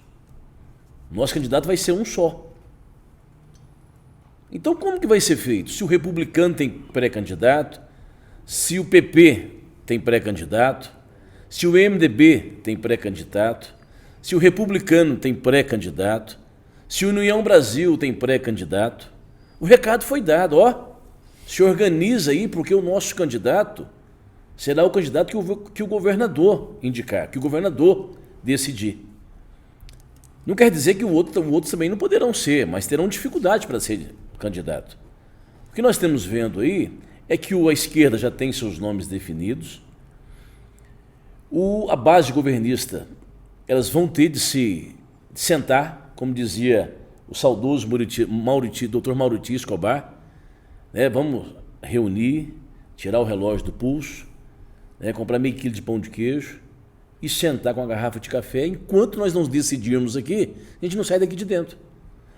Nosso candidato vai ser um só. Então, como que vai ser feito? Se o republicano tem pré-candidato, se o PP tem pré-candidato, se o MDB tem pré-candidato, se o republicano tem pré-candidato, se o União Brasil tem pré-candidato, o recado foi dado, se organiza aí, porque o nosso candidato será o candidato que o governador indicar, que o governador decidir. Não quer dizer que outros também não poderão ser, mas terão dificuldade para ser candidato. O que nós estamos vendo aí é que a esquerda já tem seus nomes definidos, a base governista, elas vão ter de se sentar, como dizia o saudoso Dr. Mauriti Escobar, né? Vamos reunir, tirar o relógio do pulso, né? Comprar meio quilo de pão de queijo e sentar com a garrafa de café. Enquanto nós não decidirmos aqui, a gente não sai daqui de dentro.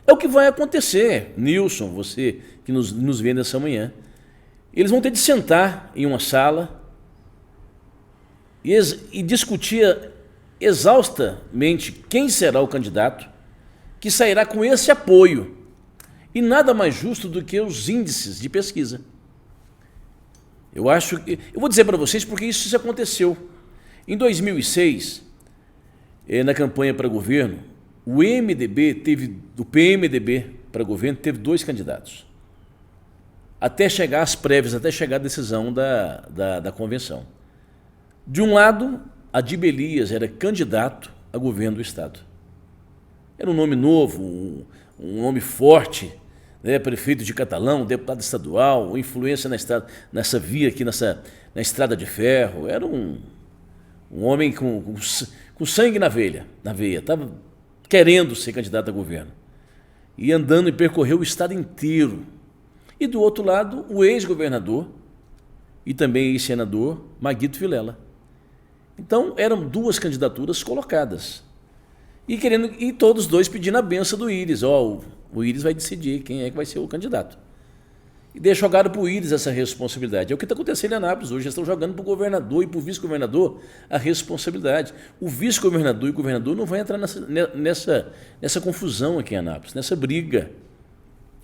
É o que vai acontecer. Nilson, você que nos vê nessa manhã, eles vão ter de sentar em uma sala e discutir exaustamente quem será o candidato que sairá com esse apoio. E nada mais justo do que os índices de pesquisa. Eu vou dizer para vocês porque isso aconteceu. Em 2006, na campanha para governo, o PMDB para governo teve 2 candidatos. Até chegar às prévias, até chegar à decisão da convenção. De um lado, Adib Elias era candidato a governo do Estado. Era um nome novo, um nome forte, né? Prefeito de Catalão, deputado estadual, influência nessa via aqui, na estrada de ferro. Era um homem com sangue na veia, estava querendo ser candidato a governo. E andando e percorreu o estado inteiro. E do outro lado, o ex-governador e também ex-senador Maguito Vilela. Então, eram 2 candidaturas colocadas. E todos 2 pedindo a benção do Íris. O Íris vai decidir quem é que vai ser o candidato. E jogaram para o Íris essa responsabilidade. É o que está acontecendo em Anápolis hoje. Eles estão jogando para o governador e para o vice-governador a responsabilidade. O vice-governador e o governador não vão entrar nessa confusão aqui em Anápolis, nessa briga.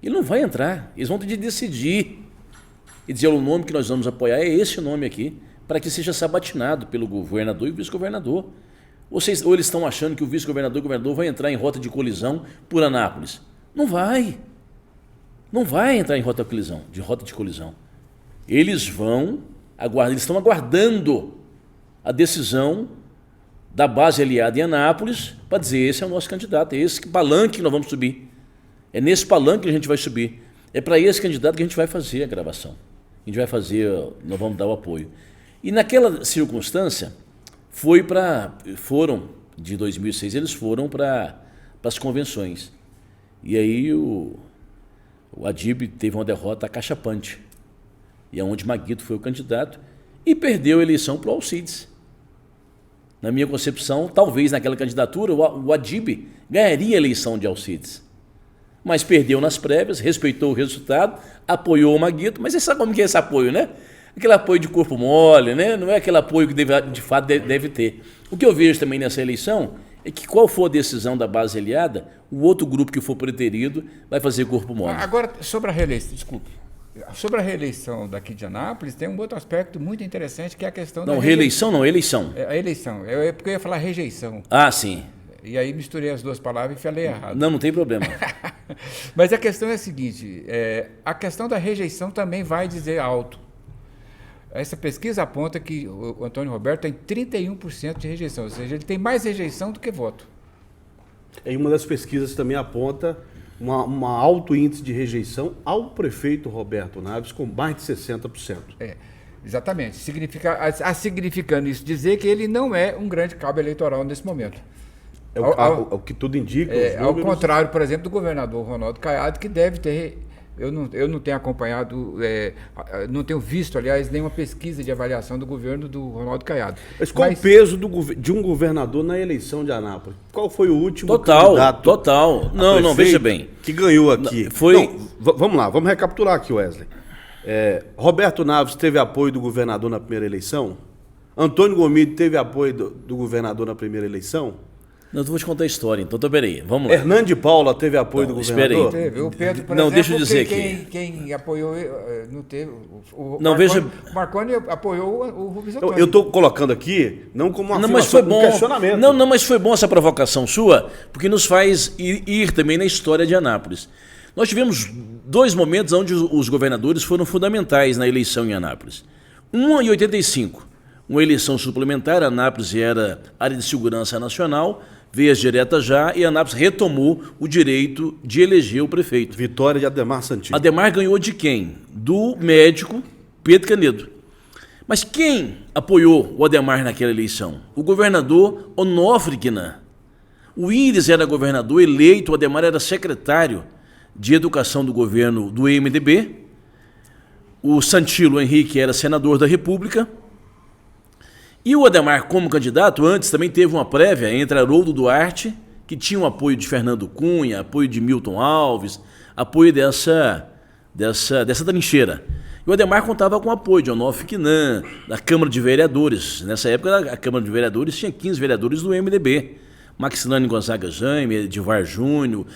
Ele não vai entrar. Eles vão ter de decidir e dizer: o nome que nós vamos apoiar é esse nome aqui, para que seja sabatinado pelo governador e vice-governador. Ou eles estão achando que o vice-governador e o governador vão entrar em rota de colisão por Anápolis? Não vai. Não vai entrar em rota de colisão. Eles vão aguardar, eles estão aguardando a decisão da base aliada em Anápolis para dizer: esse é o nosso candidato, é esse palanque que nós vamos subir. É nesse palanque que a gente vai subir. É para esse candidato que a gente vai fazer a gravação. Nós vamos dar o apoio. E naquela circunstância, de 2006, eles foram para as convenções. E aí o Adib teve uma derrota acachapante, e onde Maguito foi o candidato e perdeu a eleição para o Alcides. Na minha concepção, talvez naquela candidatura o Adib ganharia a eleição de Alcides, mas perdeu nas prévias, respeitou o resultado, apoiou o Maguito. Mas você sabe como que é esse apoio, né? aquele apoio de corpo mole, né? Não é aquele apoio que de fato deve ter. O que eu vejo também nessa eleição é que qual for a decisão da base aliada, o outro grupo que for preterido vai fazer corpo mole. Agora, sobre a reeleição, desculpe. Sobre a reeleição daqui de Anápolis, tem um outro aspecto muito interessante, que é a questão da reeleição não, eleição. A eleição. Porque eu ia falar rejeição. Ah, sim. E aí misturei as duas palavras e falei errado. Não tem problema. Mas a questão é a seguinte, a questão da rejeição também vai dizer alto. Essa pesquisa aponta que o Antônio Roberto tem 31% de rejeição, ou seja, ele tem mais rejeição do que voto. E uma das pesquisas também aponta um alto índice de rejeição ao prefeito Roberto Naves, com mais de 60%. Exatamente. Significando isso dizer que ele não é um grande cabo eleitoral nesse momento. O que tudo indica. Ao contrário, por exemplo, do governador Ronaldo Caiado, que deve ter... Eu não tenho acompanhado, não tenho visto, aliás, nenhuma pesquisa de avaliação do governo do Ronaldo Caiado. Mas qual o peso de um governador na eleição de Anápolis? Qual foi o último candidato? Total. Não, veja bem. Que ganhou aqui. Vamos lá, vamos recapitular aqui, Wesley. Roberto Naves teve apoio do governador na primeira eleição? Antônio Gomide teve apoio do governador na primeira eleição? Não, eu vou te contar a história, então peraí, vamos lá. Hernando de Paula teve apoio do governador? Teve. O Pedro, por não, exemplo, deixa eu dizer aqui. Quem apoiou, não teve. O Marconi apoiou o Rubens Antônio. Eu estou colocando aqui, não como uma questionamento. Não, mas foi bom essa provocação sua, porque nos faz ir também na história de Anápolis. Nós tivemos 2 momentos onde os governadores foram fundamentais na eleição em Anápolis. Um em 85, uma eleição suplementar, Anápolis era área de segurança nacional, veio as diretas já e Anápolis retomou o direito de eleger o prefeito. Vitória de Ademar Santillo. Ademar ganhou de quem? Do médico Pedro Canedo. Mas quem apoiou o Ademar naquela eleição? O governador Onofre Quinan. O Íris era governador eleito, o Ademar era secretário de Educação do governo do MDB. O Santillo Henrique era senador da República. E o Ademar, como candidato, antes também teve uma prévia entre Haroldo Duarte, que tinha o apoio de Fernando Cunha, apoio de Milton Alves, apoio dessa trincheira. E o Ademar contava com o apoio de Onofre Quinan, da Câmara de Vereadores. Nessa época, a Câmara de Vereadores tinha 15 vereadores do MDB. Maxilane Gonzaga Jaime, Edivar Júnior,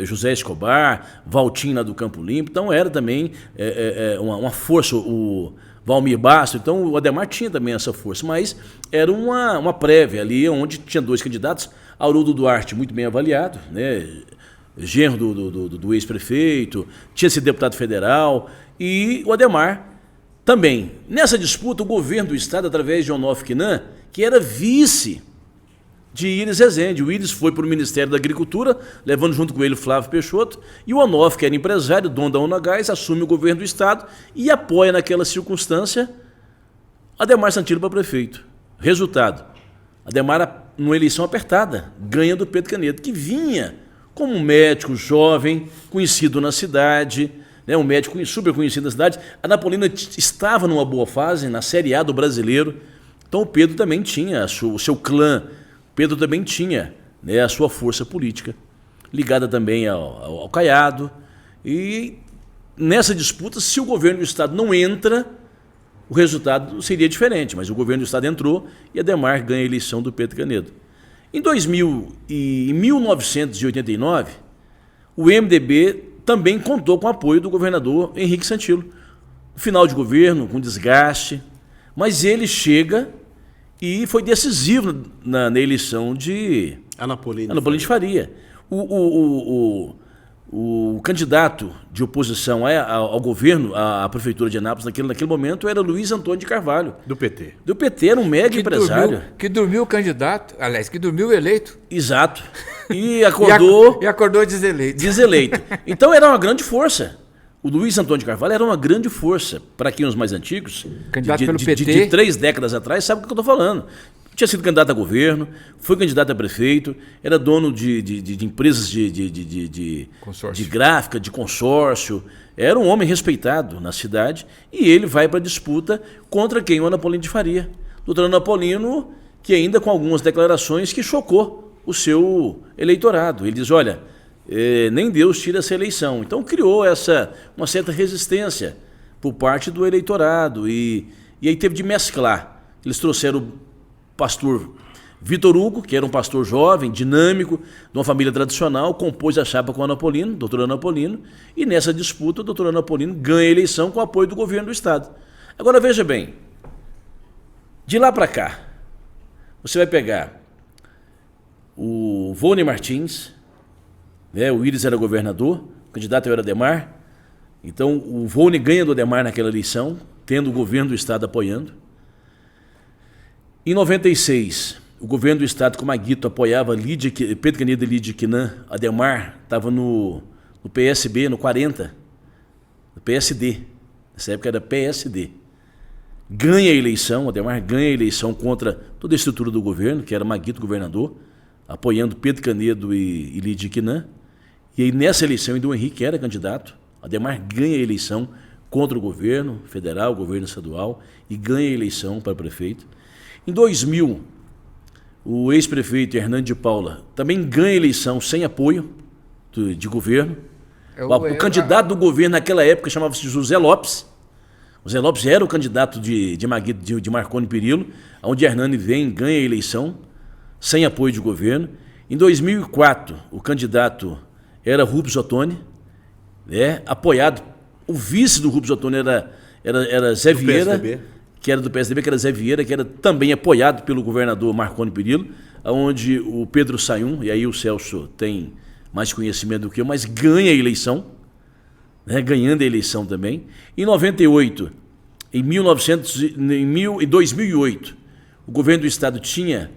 José Escobar, Valtim lá do Campo Limpo. Então era também uma força, o Valmir Basto. Então o Ademar tinha também essa força, mas era uma prévia ali, onde tinha 2 candidatos. Haroldo Duarte, muito bem avaliado, né? Genro do ex-prefeito, tinha sido deputado federal, e o Ademar também. Nessa disputa, o governo do estado, através de Onofre Quinan, que era vice de Íris Rezende. O Íris foi para o Ministério da Agricultura, levando junto com ele o Flávio Peixoto, e o Onofre, que era empresário, dono da Unagás, assume o governo do estado e apoia naquela circunstância Ademar Santillo para prefeito. Resultado, Ademar, numa eleição apertada, ganha do Pedro Canedo, que vinha como um médico jovem, conhecido na cidade, né, um médico super conhecido na cidade. A Anapolina estava numa boa fase, na Série A do Brasileiro, então o Pedro também tinha o seu clã. Pedro também tinha, né, a sua força política, ligada também ao Caiado. E nessa disputa, se o governo do estado não entra, o resultado seria diferente. Mas o governo do estado entrou e Ademar ganha a eleição do Pedro Canedo. Em 1989, o MDB também contou com o apoio do governador Henrique Santillo. No final de governo, com desgaste, mas ele chega e foi decisivo na eleição de Anapolina de Faria. O candidato de oposição ao governo, à prefeitura de Anápolis, naquele momento, era Luiz Antônio de Carvalho. Do PT. Do PT, era um mega empresário. Que dormiu o candidato, aliás, que dormiu o eleito. Exato. E acordou... e acordou deseleito. Deseleito. Então era uma grande força. O Luiz Antônio de Carvalho era uma grande força. Para quem os mais antigos, candidato pelo PT. De 3 décadas atrás, sabe o que eu estou falando. Tinha sido candidato a governo, foi candidato a prefeito, era dono de empresas de gráfica, de consórcio. Era um homem respeitado na cidade e ele vai para a disputa contra quem? O Anapolino de Faria. Doutor Anapolino, que ainda com algumas declarações que chocou o seu eleitorado. Ele diz, olha, nem Deus tira essa eleição. Então criou uma certa resistência por parte do eleitorado. E aí teve de mesclar. Eles trouxeram o pastor Vitor Hugo, que era um pastor jovem, dinâmico, de uma família tradicional, compôs a chapa com o Anapolino, doutor Anapolino, e nessa disputa o doutor Anapolino ganha a eleição com o apoio do governo do Estado. Agora veja bem, de lá para cá, você vai pegar o Vônei Martins, né, o Íris era governador, o candidato era Adhemar, então o Vônei ganha do Adhemar naquela eleição, tendo o governo do Estado apoiando. Em 96, o governo do Estado, com Maguito, apoiava Pedro Canedo e Lídia Quinan. Adhemar estava no PSB, no 40, no PSD. Nessa época era PSD. Ganha a eleição, Adhemar ganha a eleição contra toda a estrutura do governo, que era Maguito governador, apoiando Pedro Canedo e Lídia Quinan. E aí nessa eleição, ainda o Henrique era candidato. Adhemar ganha a eleição contra o governo federal, o governo estadual, e ganha a eleição para prefeito. Em 2000, o ex-prefeito Hernando de Paula também ganha a eleição sem apoio de governo. O candidato do governo naquela época chamava-se José Lopes. O José Lopes era o candidato de Marconi Perillo, onde Hernando ganha a eleição sem apoio de governo. Em 2004, o candidato era Rubens Ottoni, apoiado. O vice do Rubens Ottoni era Zé Vieira, que era do PSDB, que era Zé Vieira, que era também apoiado pelo governador Marconi Perillo, onde o Pedro Sayum, e aí o Celso tem mais conhecimento do que eu, mas ganha a eleição, ganhando a eleição também. Em 98, em 2008, o governo do Estado tinha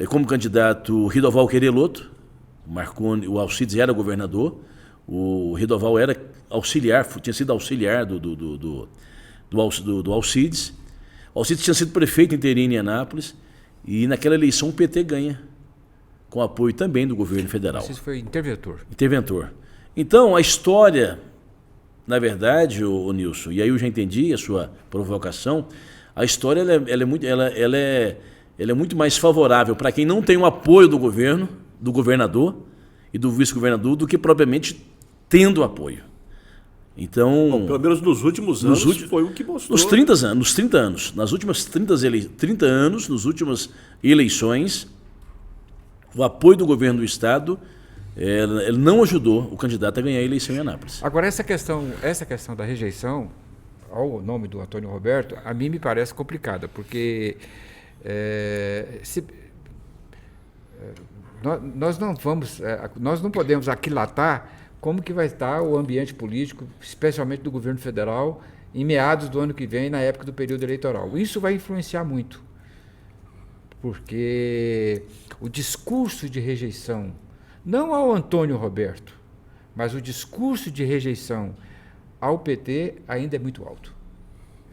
como candidato o Ridoval Querelotto, o Alcides era governador, o Ridoval era auxiliar, tinha sido auxiliar do Alcides. O Alcides tinha sido prefeito interino em Anápolis e naquela eleição o PT ganha, com apoio também do governo federal. Alcides foi interventor. Interventor. Então, a história, na verdade, o Nilson, e aí eu já entendi a sua provocação, a história ela é muito mais favorável para quem não tem o apoio do governo, do governador e do vice-governador, do que propriamente tendo apoio. Então, bom, pelo menos nos últimos anos foi o que mostrou. Nos 30 anos, nas últimas 30 anos, nas últimas eleições, o apoio do governo do Estado ele não ajudou o candidato a ganhar a eleição em Anápolis. Agora, essa questão da rejeição ao nome do Antônio Roberto, a mim me parece complicada, porque nós não podemos aquilatar como que vai estar o ambiente político, especialmente do governo federal, em meados do ano que vem, na época do período eleitoral. Isso vai influenciar muito, porque o discurso de rejeição, não ao Antônio Roberto, mas o discurso de rejeição ao PT ainda é muito alto.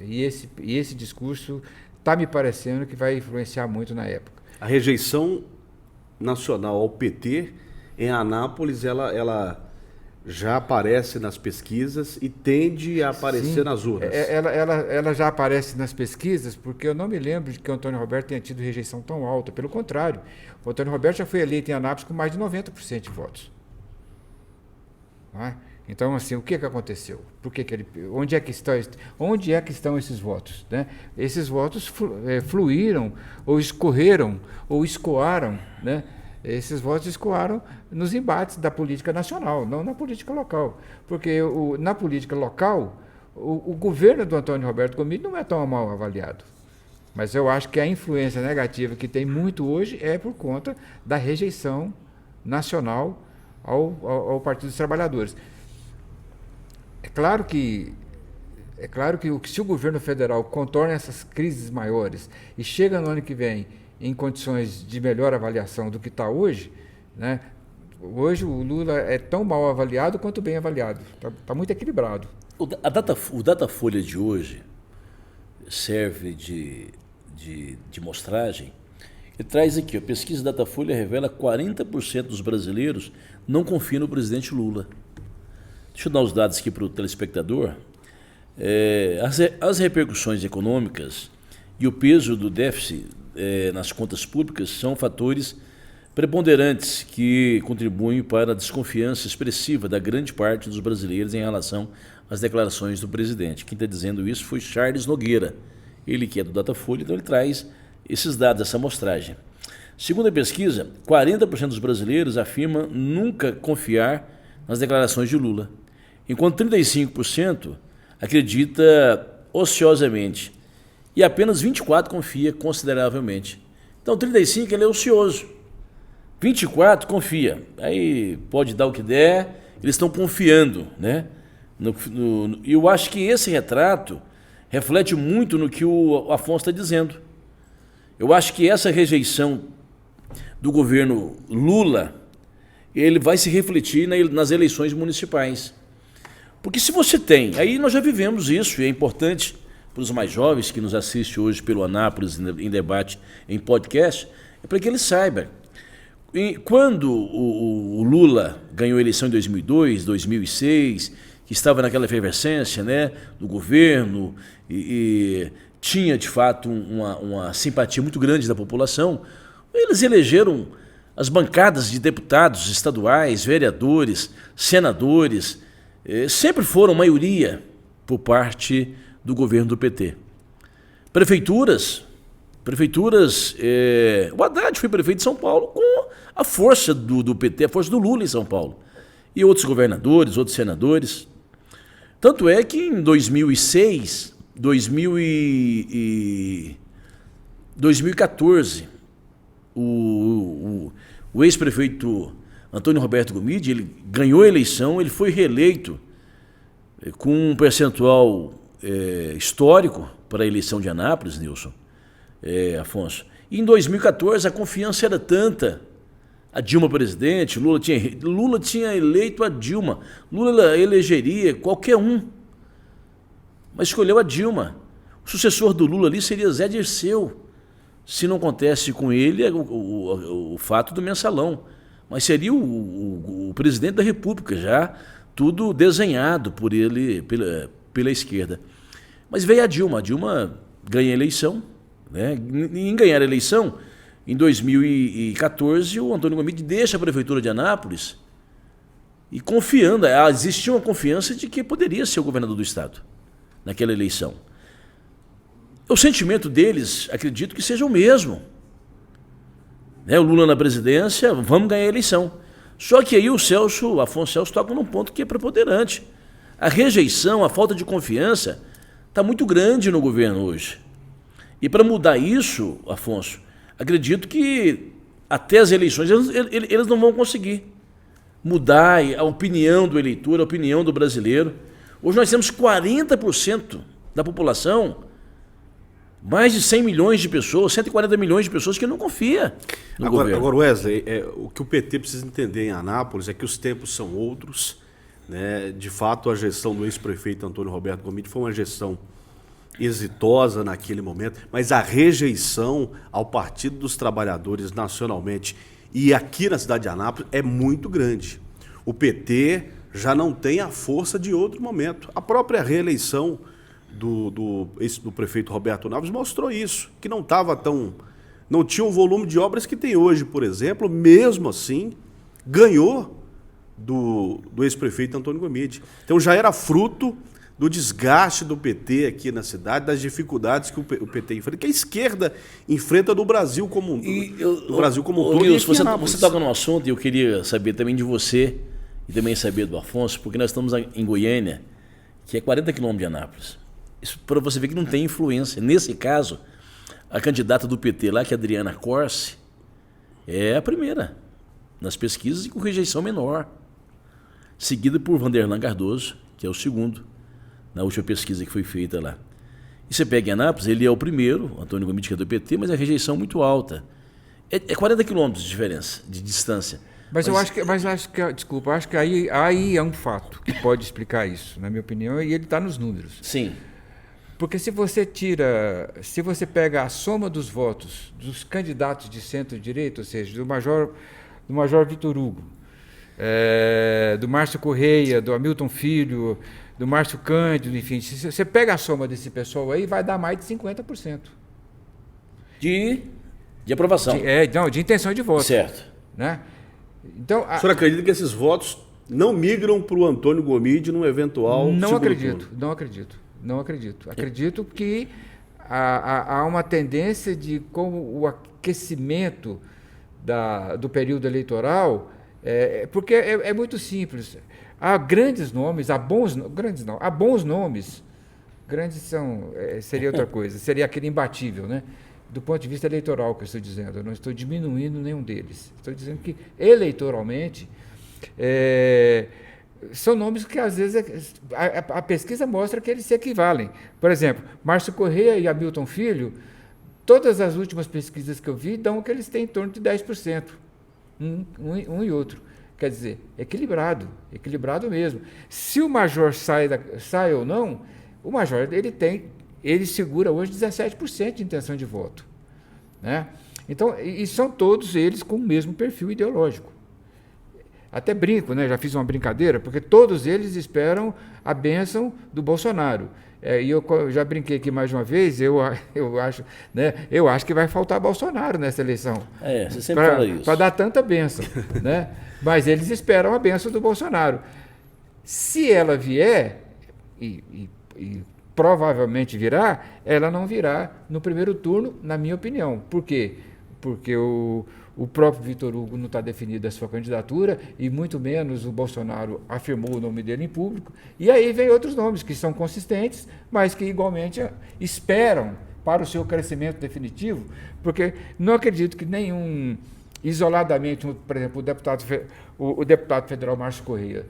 E esse discurso está me parecendo que vai influenciar muito na época. A rejeição nacional ao PT em Anápolis, ela já aparece nas pesquisas e tende a aparecer nas urnas. Ela já aparece nas pesquisas, porque eu não me lembro de que o Antônio Roberto tenha tido rejeição tão alta. Pelo contrário, o Antônio Roberto já foi eleito em Anápolis com mais de 90% de votos. Não é? Então, assim, o que aconteceu? Onde é que estão esses votos? Né? Esses votos fluíram, ou escorreram, ou escoaram, né? Esses votos escoaram nos embates da política nacional, não na política local. Porque na política local, o governo do Antônio Roberto Gomide não é tão mal avaliado. Mas eu acho que a influência negativa que tem muito hoje é por conta da rejeição nacional ao Partido dos Trabalhadores. É claro que se o governo federal contorna essas crises maiores e chega no ano que vem em condições de melhor avaliação do que está hoje, né? Hoje o Lula é tão mal avaliado quanto bem avaliado. Está muito equilibrado. O Datafolha de hoje serve de mostragem. Ele traz aqui, a pesquisa Datafolha revela que 40% dos brasileiros não confiam no presidente Lula. Deixa eu dar os dados aqui para o telespectador. As repercussões econômicas e o peso do déficit nas contas públicas são fatores preponderantes que contribuem para a desconfiança expressiva da grande parte dos brasileiros em relação às declarações do presidente. Quem está dizendo isso foi Charles Nogueira, ele que é do Datafolha, então ele traz esses dados, essa amostragem. Segundo a pesquisa, 40% dos brasileiros afirmam nunca confiar nas declarações de Lula, enquanto 35% acredita ociosamente e apenas 24% confia consideravelmente. Então 35% ele é ocioso, 24% confia, aí pode dar o que der, eles estão confiando, né? E eu acho que esse retrato reflete muito no que o Afonso está dizendo. Eu acho que essa rejeição do governo Lula, ele vai se refletir nas eleições municipais. Porque se você tem, aí nós já vivemos isso, e é importante para os mais jovens que nos assistem hoje pelo Anápolis em Debate em podcast, é para que eles saibam. Quando o Lula ganhou a eleição em 2002, 2006, que estava naquela efervescência, né, do governo, e tinha de fato uma simpatia muito grande da população, eles elegeram as bancadas de deputados estaduais, vereadores, senadores, sempre foram maioria por parte do governo do PT. Prefeituras, o Haddad foi prefeito de São Paulo com a força do PT, a força do Lula em São Paulo. E outros governadores, outros senadores. Tanto é que em 2006, 2014, o ex-prefeito Antônio Roberto Gomide, ele ganhou a eleição, ele foi reeleito com um percentual histórico para a eleição de Anápolis, Nilson, Afonso. E em 2014 a confiança era tanta, a Dilma presidente, Lula tinha eleito a Dilma, Lula elegeria qualquer um, mas escolheu a Dilma. O sucessor do Lula ali seria Zé Dirceu, se não acontece com ele o fato do mensalão. Mas seria o presidente da República, já tudo desenhado por ele, pela esquerda. Mas veio a Dilma ganha a eleição, né? Em ganhar a eleição, em 2014, o Antônio Gomide deixa a prefeitura de Anápolis e confiando, existia uma confiança de que poderia ser o governador do estado naquela eleição. O sentimento deles, acredito que seja o mesmo. O Lula na presidência, vamos ganhar a eleição. Só que aí o Afonso Celso toca num ponto que é preponderante. A rejeição, a falta de confiança está muito grande no governo hoje. E para mudar isso, Afonso, acredito que até as eleições eles não vão conseguir mudar a opinião do eleitor, a opinião do brasileiro. Hoje nós temos 40% da população, mais de 100 milhões de pessoas, 140 milhões de pessoas que não confia no governo. Agora, Wesley, o que o PT precisa entender em Anápolis é que os tempos são outros, né? De fato, a gestão do ex-prefeito Antônio Roberto Gomide foi uma gestão exitosa naquele momento, mas a rejeição ao Partido dos Trabalhadores nacionalmente e aqui na cidade de Anápolis é muito grande. O PT já não tem a força de outro momento. A própria reeleição do prefeito Roberto Naves mostrou isso, que não tinha o volume de obras que tem hoje, por exemplo, mesmo assim, ganhou do ex-prefeito Antônio Gomide. Então já era fruto do desgaste do PT aqui na cidade, das dificuldades que o PT enfrenta, que a esquerda enfrenta no Brasil como um todo. Nilson, você toca num assunto e eu queria saber também de você e também saber do Afonso, porque nós estamos em Goiânia, que é 40 quilômetros de Anápolis. Isso para você ver que não tem influência. Nesse caso, a candidata do PT lá, que é a Adriana Corse, é a primeira nas pesquisas e com rejeição menor, seguida por Vanderlan Cardoso, que é o segundo, na última pesquisa que foi feita lá. E você pega em Anápolis, ele é o primeiro, Antônio Gomide, que é do PT, mas a rejeição muito alta. É 40 quilômetros de diferença, de distância. Mas eu acho que, desculpa, acho que aí é um fato que pode explicar isso, na minha opinião, e ele está nos números. Sim. Porque se você pega a soma dos votos dos candidatos de centro-direita, ou seja, do Major Vitor Hugo, do Márcio Correia, do Hamilton Filho, do Márcio Cândido, enfim, se você pega a soma desse pessoal aí, vai dar mais de 50%. De aprovação. De intenção de voto. Certo. né? Então, O senhor acredita que esses votos não migram para o Antônio Gomide num eventual não segundo acredito, turno? não acredito. Acredito que há uma tendência de como o aquecimento do período eleitoral, porque é muito simples. Há grandes nomes, há bons nomes. Grandes seria outra coisa, seria aquele imbatível, né? Do ponto de vista eleitoral que eu estou dizendo, eu não estou diminuindo nenhum deles. Estou dizendo que eleitoralmente são nomes que às vezes a pesquisa mostra que eles se equivalem. Por exemplo, Márcio Correia e Hamilton Filho, todas as últimas pesquisas que eu vi dão que eles têm em torno de 10%, um e outro. Quer dizer, equilibrado mesmo. Se o Major sai ou não, o Major ele segura hoje 17% de intenção de voto, né? Então, e são todos eles com o mesmo perfil ideológico. Até brinco, né? Já fiz uma brincadeira, porque todos eles esperam a bênção do Bolsonaro. E eu já brinquei aqui mais uma vez, eu acho que vai faltar Bolsonaro nessa eleição. Você sempre fala isso. Para dar tanta bênção, né? Mas eles esperam a bênção do Bolsonaro. Se ela vier, e provavelmente virá, ela não virá no primeiro turno, na minha opinião. Por quê? Porque o próprio Vitor Hugo não está definido a sua candidatura e muito menos o Bolsonaro afirmou o nome dele em público. E aí vem outros nomes que são consistentes, mas que igualmente esperam para o seu crescimento definitivo, porque não acredito que nenhum, isoladamente, por exemplo, o deputado federal Márcio Correia,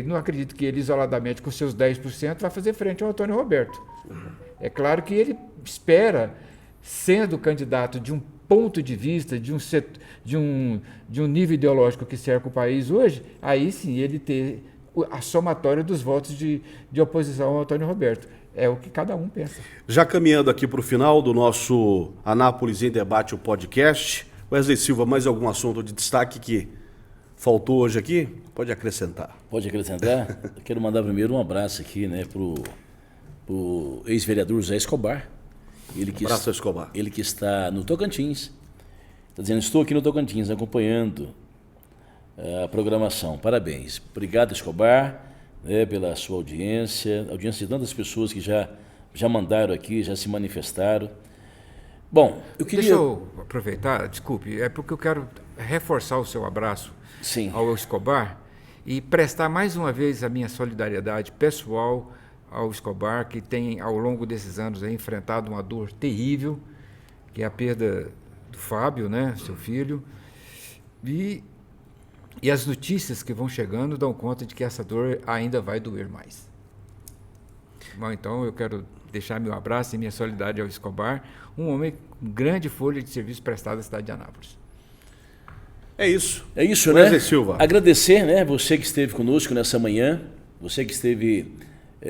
não acredito que ele isoladamente com seus 10% vai fazer frente ao Antônio Roberto. É claro que ele espera, sendo candidato de um ponto de vista, de um nível ideológico que cerca o país hoje, aí sim ele ter a somatória dos votos de oposição ao Antônio Roberto. É o que cada um pensa. Já caminhando aqui para o final do nosso Anápolis em Debate, o podcast, Wesley Silva, mais algum assunto de destaque que faltou hoje aqui? Pode acrescentar. Pode acrescentar? Eu quero mandar primeiro um abraço aqui, né, pro ex-vereador José Escobar. Abraço, Escobar. Ele que está no Tocantins. Está dizendo, estou aqui no Tocantins acompanhando a programação. Parabéns. Obrigado, Escobar, né, pela sua audiência de tantas pessoas que já mandaram aqui, já se manifestaram. Bom, Deixa eu aproveitar, desculpe, é porque eu quero reforçar o seu abraço ao Escobar e prestar mais uma vez a minha solidariedade pessoal ao Escobar, que tem, ao longo desses anos, enfrentado uma dor terrível, que é a perda do Fábio, né, seu filho, e as notícias que vão chegando dão conta de que essa dor ainda vai doer mais. Bom, então eu quero deixar meu abraço e minha solidariedade ao Escobar, um homem com grande folha de serviço prestado à cidade de Anápolis. É isso. É isso, Wesley né? Silva. Agradecer, né, você que esteve conosco nessa manhã, você que esteve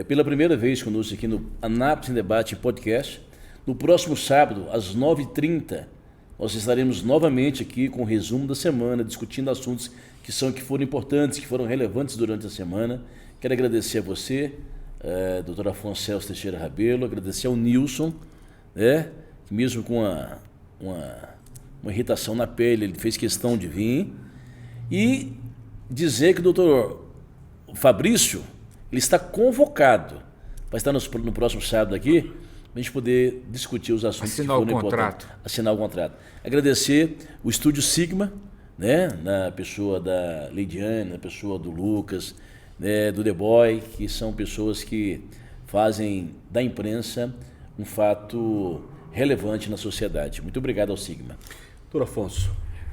pela primeira vez conosco aqui no Anápolis em Debate Podcast. No próximo sábado, às 9h30, nós estaremos novamente aqui com o resumo da semana, discutindo assuntos que foram importantes, que foram relevantes durante a semana. Quero agradecer a você, doutor Afonso Celso Teixeira Rabelo, agradecer ao Nilson, né, que mesmo com uma irritação na pele, ele fez questão de vir, e dizer que o doutor Fabrício, ele está convocado para estar no próximo sábado aqui, para a gente poder discutir os assuntos Assinar que foram importantes. Assinar o contrato. Agradecer o Estúdio Sigma, né, na pessoa da Leidiane, na pessoa do Lucas, né, do The Boy, que são pessoas que fazem da imprensa um fato relevante na sociedade. Muito obrigado ao Sigma. Doutor Afonso.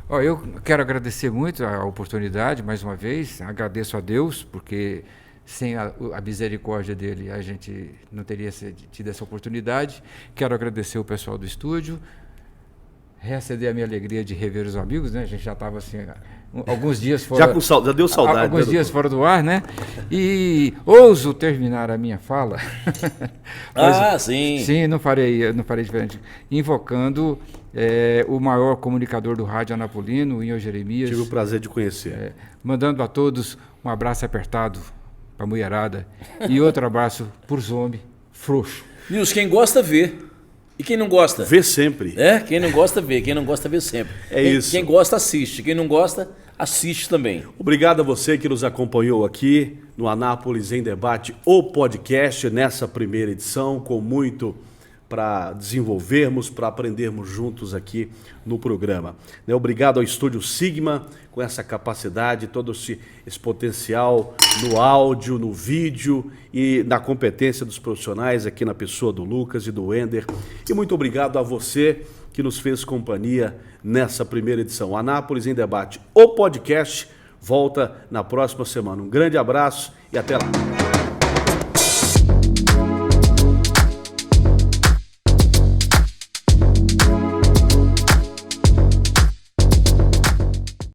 Eu quero agradecer muito a oportunidade, mais uma vez, agradeço a Deus, porque sem a misericórdia dele a gente não teria tido essa oportunidade. Quero agradecer o pessoal do estúdio, reacender a minha alegria de rever os amigos, né? A gente já estava assim, alguns dias fora. Já deu saudade. Alguns dias fora do ar, né? E ouso terminar a minha fala. Sim. Sim, não farei diferente. Invocando o maior comunicador do rádio anapolino, o Inho Jeremias. Tive o prazer de conhecer. Mandando a todos um abraço apertado para a mulherada e outro abraço para os homens frouxos. Nilson, quem gosta vê. E quem não gosta? Vê sempre. Quem não gosta, vê. Quem não gosta, vê sempre. Isso. Quem gosta, assiste. Quem não gosta, assiste também. Obrigado a você que nos acompanhou aqui no Anápolis em Debate, o podcast, nessa primeira edição, com muito para desenvolvermos, para aprendermos juntos aqui no programa. Obrigado ao Estúdio Sigma, com essa capacidade, todo esse potencial no áudio, no vídeo e na competência dos profissionais aqui na pessoa do Lucas e do Wender. E muito obrigado a você que nos fez companhia nessa primeira edição. Anápolis em Debate, o podcast, volta na próxima semana. Um grande abraço e até lá.